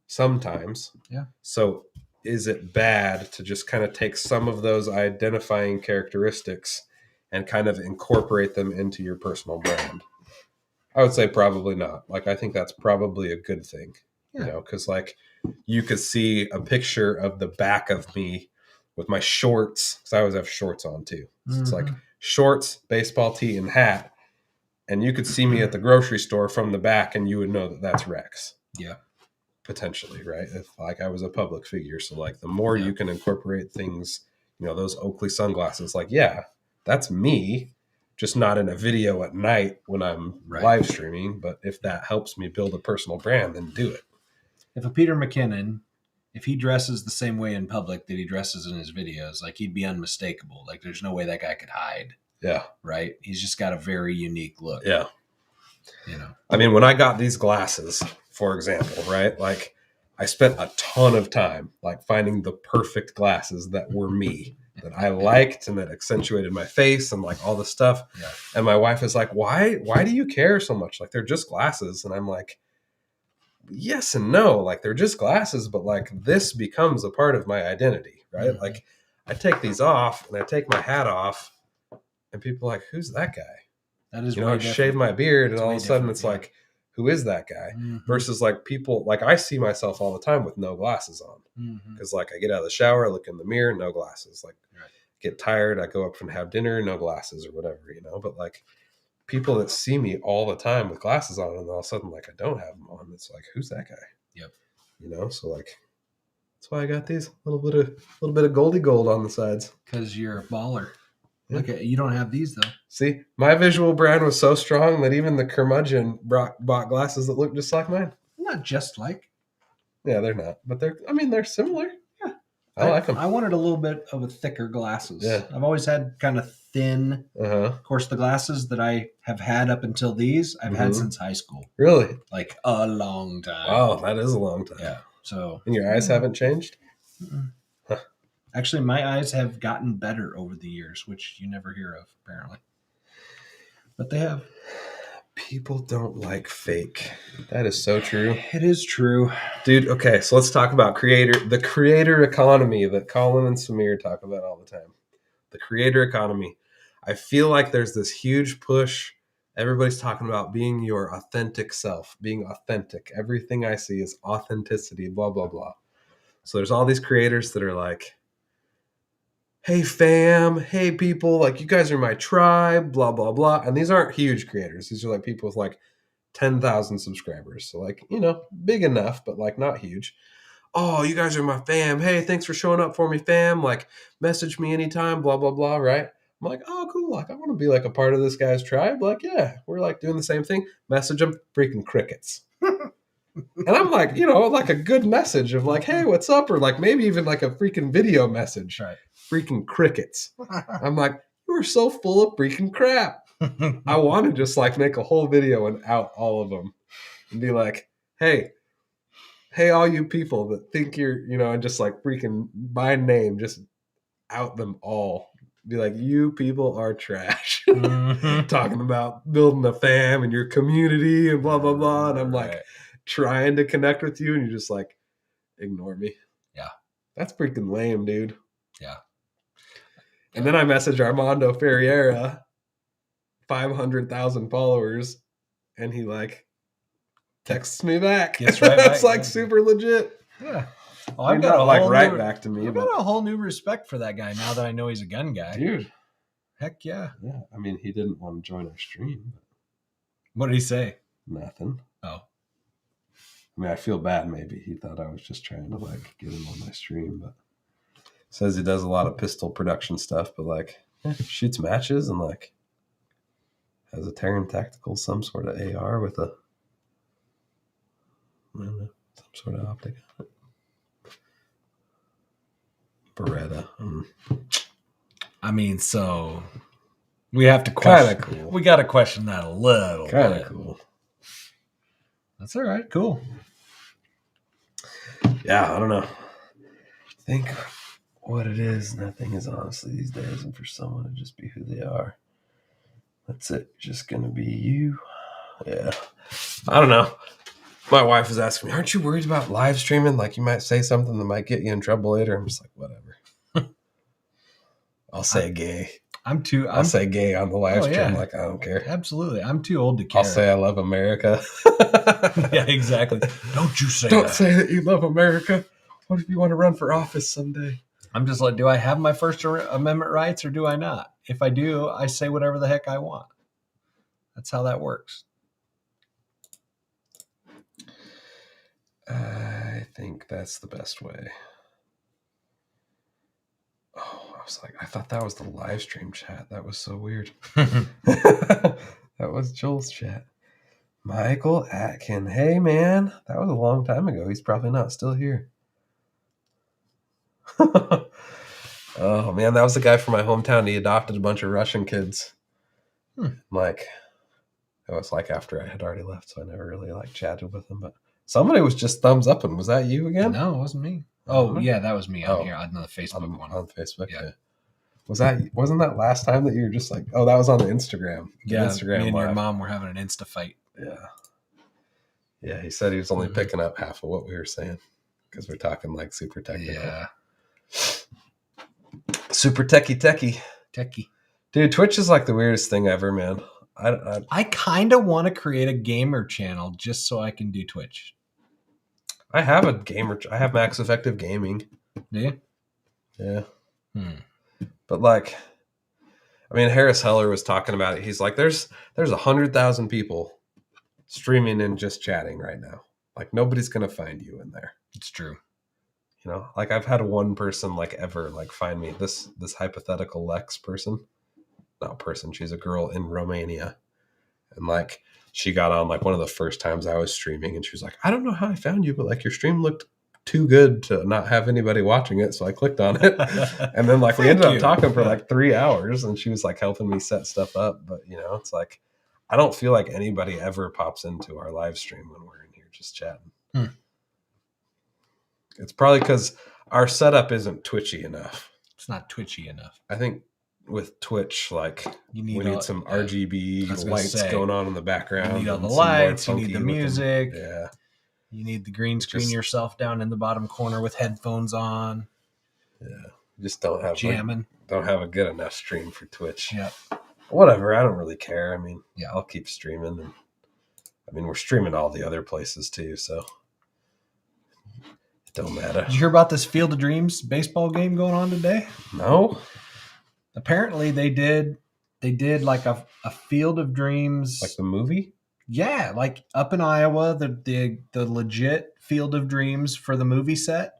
sometimes. Yeah. So is it bad to just kind of take some of those identifying characteristics and kind of incorporate them into your personal brand? I would say probably not. Like, I think that's probably a good thing, because like you could see a picture of the back of me with my shorts, because I always have shorts on too. So it's like shorts, baseball tee, and hat. And you could see me at the grocery store from the back and you would know that that's Rex. Yeah. Potentially, right? If like I was a public figure. So like the more you can incorporate things, those Oakley sunglasses, like, yeah, that's me, just not in a video at night when I'm live streaming. But if that helps me build a personal brand, then do it. if a Peter McKinnon, if he dresses the same way in public that he dresses in his videos, like he'd be unmistakable. Like there's no way that guy could hide. Yeah. Right. He's just got a very unique look. Yeah. You know, I mean, when I got these glasses, for example, right? Like I spent a ton of time like finding the perfect glasses that were me, that I liked and that accentuated my face and like all the stuff. Yeah. And my wife is like, why do you care so much? Like they're just glasses. And I'm like, yes and no. Like they're just glasses, but like this becomes a part of my identity, right? Mm-hmm. Like I take these off and I take my hat off and people are like, who's that guy? That is, I shave my beard and all of a sudden it's yeah. like, who is that guy? Mm-hmm. Versus like people, like I see myself all the time with no glasses on. Because like I get out of the shower, I look in the mirror, no glasses. Like get tired, I go up and have dinner, no glasses or whatever, But like people that see me all the time with glasses on and all of a sudden like I don't have them on, it's like, who's that guy? Yep. So like that's why I got these little bit of Goldie Gold on the sides. Because you're a baller. Look at you, don't have these though. See, my visual brand was so strong that even the curmudgeon bought glasses that look just like mine. Not just like. Yeah, they're not, but they're similar. Yeah, I like them. I wanted a little bit of a thicker glasses. Yeah, I've always had kind of thin. Of course, the glasses that I have had up until these, I've had since high school. Really? Like a long time. Oh, that is a long time. Yeah. So. And your eyes haven't changed? Huh. Actually, my eyes have gotten better over the years, which you never hear of, apparently. But they have. People don't like fake. That is so true. It is true. Dude, okay, so let's talk about the creator economy that Colin and Samir talk about all the time. The creator economy. I feel like there's this huge push. Everybody's talking about being your authentic self, being authentic. Everything I see is authenticity, blah, blah, blah. So there's all these creators that are like, hey fam, hey people, like you guys are my tribe, blah, blah, blah. And these aren't huge creators. These are like people with like 10,000 subscribers. So like, big enough, but like not huge. Oh, you guys are my fam. Hey, thanks for showing up for me, fam. Like message me anytime, blah, blah, blah, right? I'm like, oh, cool. Like I want to be like a part of this guy's tribe. Like, yeah, we're like doing the same thing. Message them, freaking crickets. And I'm like, like a good message of like, hey, what's up? Or like maybe even like a freaking video message. Right. Freaking crickets. I'm like, you are so full of freaking crap. I want to just like make a whole video and out all of them and be like, hey, all you people that think you're, and just like freaking by name, just out them all. Be like, you people are trash. Talking about building a fam and your community and blah, blah, blah. And I'm like trying to connect with you and you just like ignore me. Yeah. That's freaking lame, dude. Yeah. And then I message Armando Ferreira, 500,000 followers, and he like texts me back. Gets right back. It's like super legit. Yeah. Well, I've got like back to me. I've got a whole new respect for that guy now that I know he's a gun guy. Dude. Heck yeah. Yeah. I mean, he didn't want to join our stream. What did he say? Nothing. Oh. I mean, I feel bad maybe. He thought I was just trying to like get him on my stream, but says he does a lot of pistol production stuff, but like shoots matches and like has a Terran Tactical, some sort of AR with a, I don't know, some sort of optic on it. Beretta. I mean, so we have to question. Kind of cool. We got to question that a little. Kind of cool. That's all right. Cool. Yeah, I don't know. I think what it is, nothing is honestly these days, and for someone to just be who they are, that's it. Just gonna be you. Yeah. I don't know. My wife was asking me, aren't you worried about live streaming? Like you might say something that might get you in trouble later. I'm just like, whatever. I'll say gay. I'll say gay on the live stream. Yeah. Like I don't care. Absolutely. I'm too old to care. I'll say I love America. Yeah, exactly. Don't say that you love America. What if you want to run for office someday? I'm just like, do I have my First Amendment rights or do I not? If I do, I say whatever the heck I want. That's how that works. I think that's the best way. Oh, I was like, I thought that was the live stream chat. That was so weird. That was Joel's chat. Michael Atkin. Hey, man, that was a long time ago. He's probably not still here. Oh, man, that was the guy from my hometown. He adopted a bunch of Russian kids. Like, it was like after I had already left, so I never really like chatted with him. But somebody was just thumbs up, and was that you again? No, it wasn't me. Oh, yeah, that was me on here on the Facebook one. On Facebook, yeah. Wasn't that last time that you were just like, oh, that was on the Instagram? Yeah, Instagram me and live. your mom were having an Insta fight. Yeah. Yeah, he said he was only picking up half of what we were saying because we're talking like super technical. Yeah. Super techie. Dude, Twitch is like the weirdest thing ever, man. I kind of want to create a gamer channel just so I can do Twitch. I have a gamer. I have Max Effective Gaming. Do you? Yeah. But like, I mean, Harris Heller was talking about it. He's like, there's 100,000 people streaming and just chatting right now. Like, nobody's gonna find you in there. It's true. You know, like I've had one person like ever like find me, this hypothetical Lex person. Not person, she's a girl in Romania. And like she got on like one of the first times I was streaming and she was like, I don't know how I found you, but like your stream looked too good to not have anybody watching it. So I clicked on it. And then like we ended up talking for like 3 hours and she was like helping me set stuff up. But you know, it's like I don't feel like anybody ever pops into our live stream when we're in here just chatting. It's probably because our setup isn't twitchy enough. It's not twitchy enough. I think with Twitch, like we need some RGB lights going on in the background. You need all the lights. You need the music. Yeah. You need the green screen yourself down in the bottom corner with headphones on. Yeah. Just don't have jamming. Don't have a good enough stream for Twitch. Yeah. Whatever. I don't really care. I mean, yeah, I'll keep streaming. And I mean, we're streaming all the other places too, so it don't matter. Did you hear about this Field of Dreams baseball game going on today? No. Apparently they did like a Field of Dreams, like the movie. Yeah, like up in Iowa, the legit Field of Dreams for the movie set.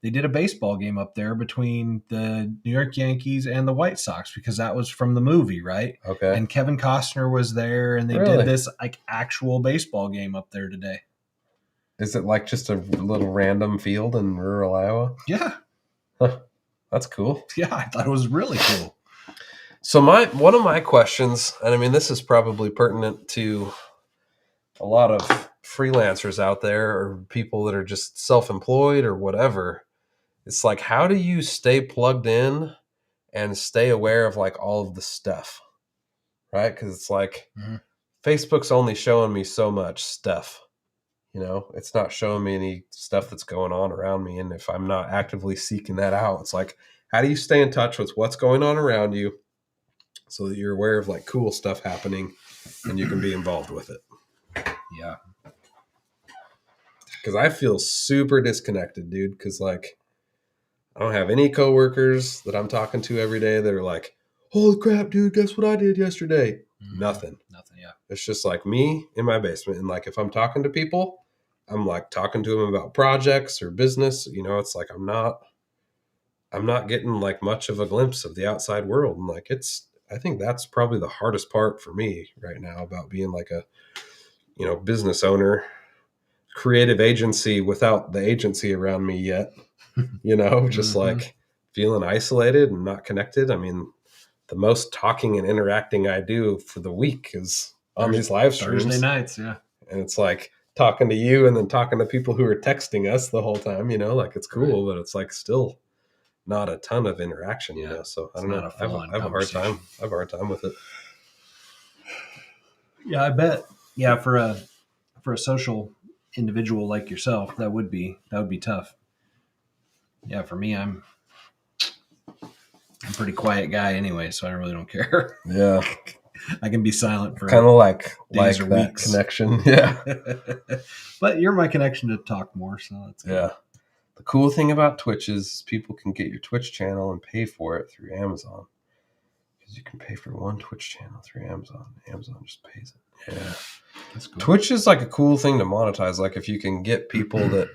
They did a baseball game up there between the New York Yankees and the White Sox because that was from the movie, right? Okay. And Kevin Costner was there, and they did this like actual baseball game up there today. Is it like just a little random field in rural Iowa? Yeah. Huh. That's cool. Yeah, I thought it was really cool. So one of my questions, and I mean this is probably pertinent to a lot of freelancers out there or people that are just self-employed or whatever. It's like, how do you stay plugged in and stay aware of like all of the stuff, right? Because it's like Facebook's only showing me so much stuff. You know, it's not showing me any stuff that's going on around me. And if I'm not actively seeking that out, it's like, how do you stay in touch with what's going on around you so that you're aware of like cool stuff happening and you can be involved with it? Yeah. Because I feel super disconnected, dude. Because like, I don't have any coworkers that I'm talking to every day that are like, holy crap, dude, guess what I did yesterday? Nothing. Yeah. It's just like me in my basement. And like, if I'm talking to people, I'm like talking to them about projects or business. You know, it's like I'm not getting like much of a glimpse of the outside world. And like, I think that's probably the hardest part for me right now about being like a, you know, business owner, creative agency without the agency around me yet, you know, just like feeling isolated and not connected. I mean, the most talking and interacting I do for the week is on these live streams. Thursday nights, yeah. And it's like talking to you and then talking to people who are texting us the whole time, you know, like it's cool, but it's like still not a ton of interaction, you know. So I don't know. I have a hard time. I have a hard time with it. Yeah, I bet. Yeah, for a social individual like yourself, that would be tough. Yeah, for me, I'm a pretty quiet guy anyway, so I really don't care. Yeah. I can be silent for kind of like days or that weeks. Connection. Yeah. But you're my connection to talk more, so that's good. Yeah. The cool thing about Twitch is people can get your Twitch channel and pay for it through Amazon. Because you can pay for one Twitch channel through Amazon. Amazon just pays it. Yeah. That's cool. Twitch is like a cool thing to monetize. Like if you can get people that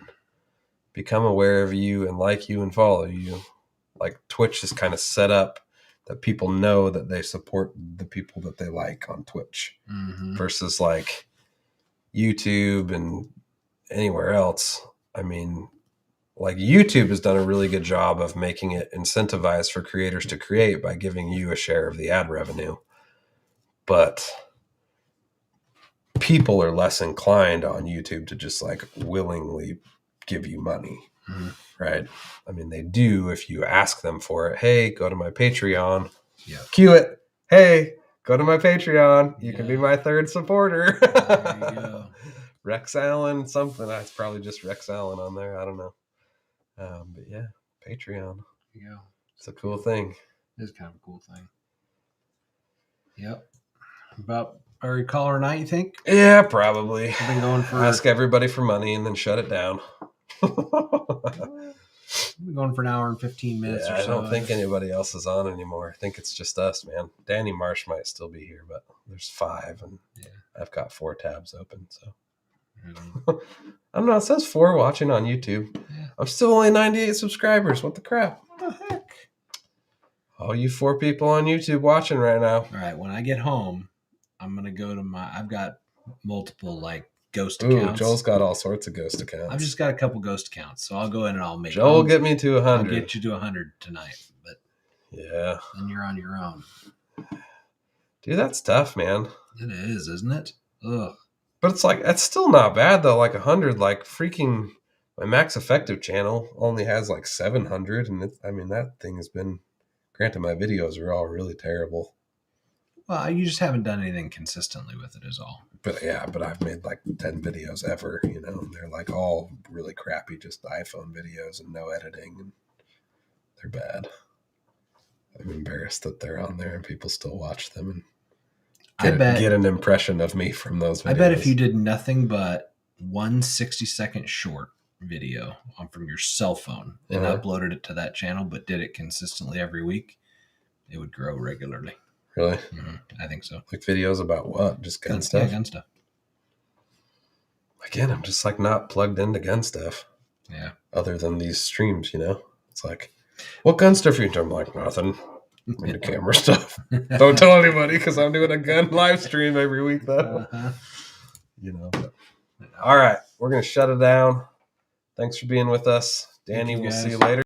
become aware of you and like you and follow you, like Twitch is kind of set up that people know that they support the people that they like on Twitch versus like YouTube and anywhere else. I mean, like YouTube has done a really good job of making it incentivized for creators to create by giving you a share of the ad revenue. But people are less inclined on YouTube to just like willingly give you money, right? I mean, they do if you ask them for it. Hey, go to my Patreon. Yeah. Cue it. Hey, go to my Patreon. You can be my third supporter. There you go. Rex Allen, something. It's probably just Rex Allen on there. I don't know. But yeah, Patreon. Yeah. It's a cool thing. It is kind of a cool thing. Yep. About every caller night, you think? Yeah, probably. I've been going for ask everybody for money and then shut it down. We're going for an hour and 15 minutes or so. I don't think anybody else is on anymore. I think it's just us, man. Danny Marsh might still be here, but there's 5, and I've got 4 tabs open. So I don't know. It says 4 watching on YouTube. Yeah. I'm still only 98 subscribers. What the crap? What the heck? All you 4 people on YouTube watching right now. All right. When I get home, I'm gonna go to I've got multiple like ghost accounts. Joel's got all sorts of ghost accounts. I've just got a couple ghost accounts, so I'll go in and I'll make. Joel, get me to 100. I'll get you to 100 tonight, but yeah, then you're on your own. Dude, that's tough, man. It is, isn't it? Ugh. But it's like that's still not bad though. Like 100, like freaking my Max Effective channel only has like 700, and I mean that thing has been. Granted, my videos are all really terrible. Well, you just haven't done anything consistently with it is all. But I've made like 10 videos ever, you know, and they're like all really crappy, just iPhone videos and no editing, and they're bad. I'm embarrassed that they're on there and people still watch them and get an impression of me from those videos. I bet if you did nothing but one 60-second short video from your cell phone and uploaded it to that channel, but did it consistently every week, it would grow regularly. Really? Mm-hmm. I think so. Like videos about what? Just gun stuff? Yeah, gun stuff. Again, I'm just like not plugged into gun stuff. Yeah. Other than these streams, you know? It's like, what gun stuff are you doing? I'm like, nothing. I'm into camera stuff. Don't tell anybody because I'm doing a gun live stream every week, though. You know. But. All right. We're going to shut it down. Thanks for being with us. Danny, we'll see you later.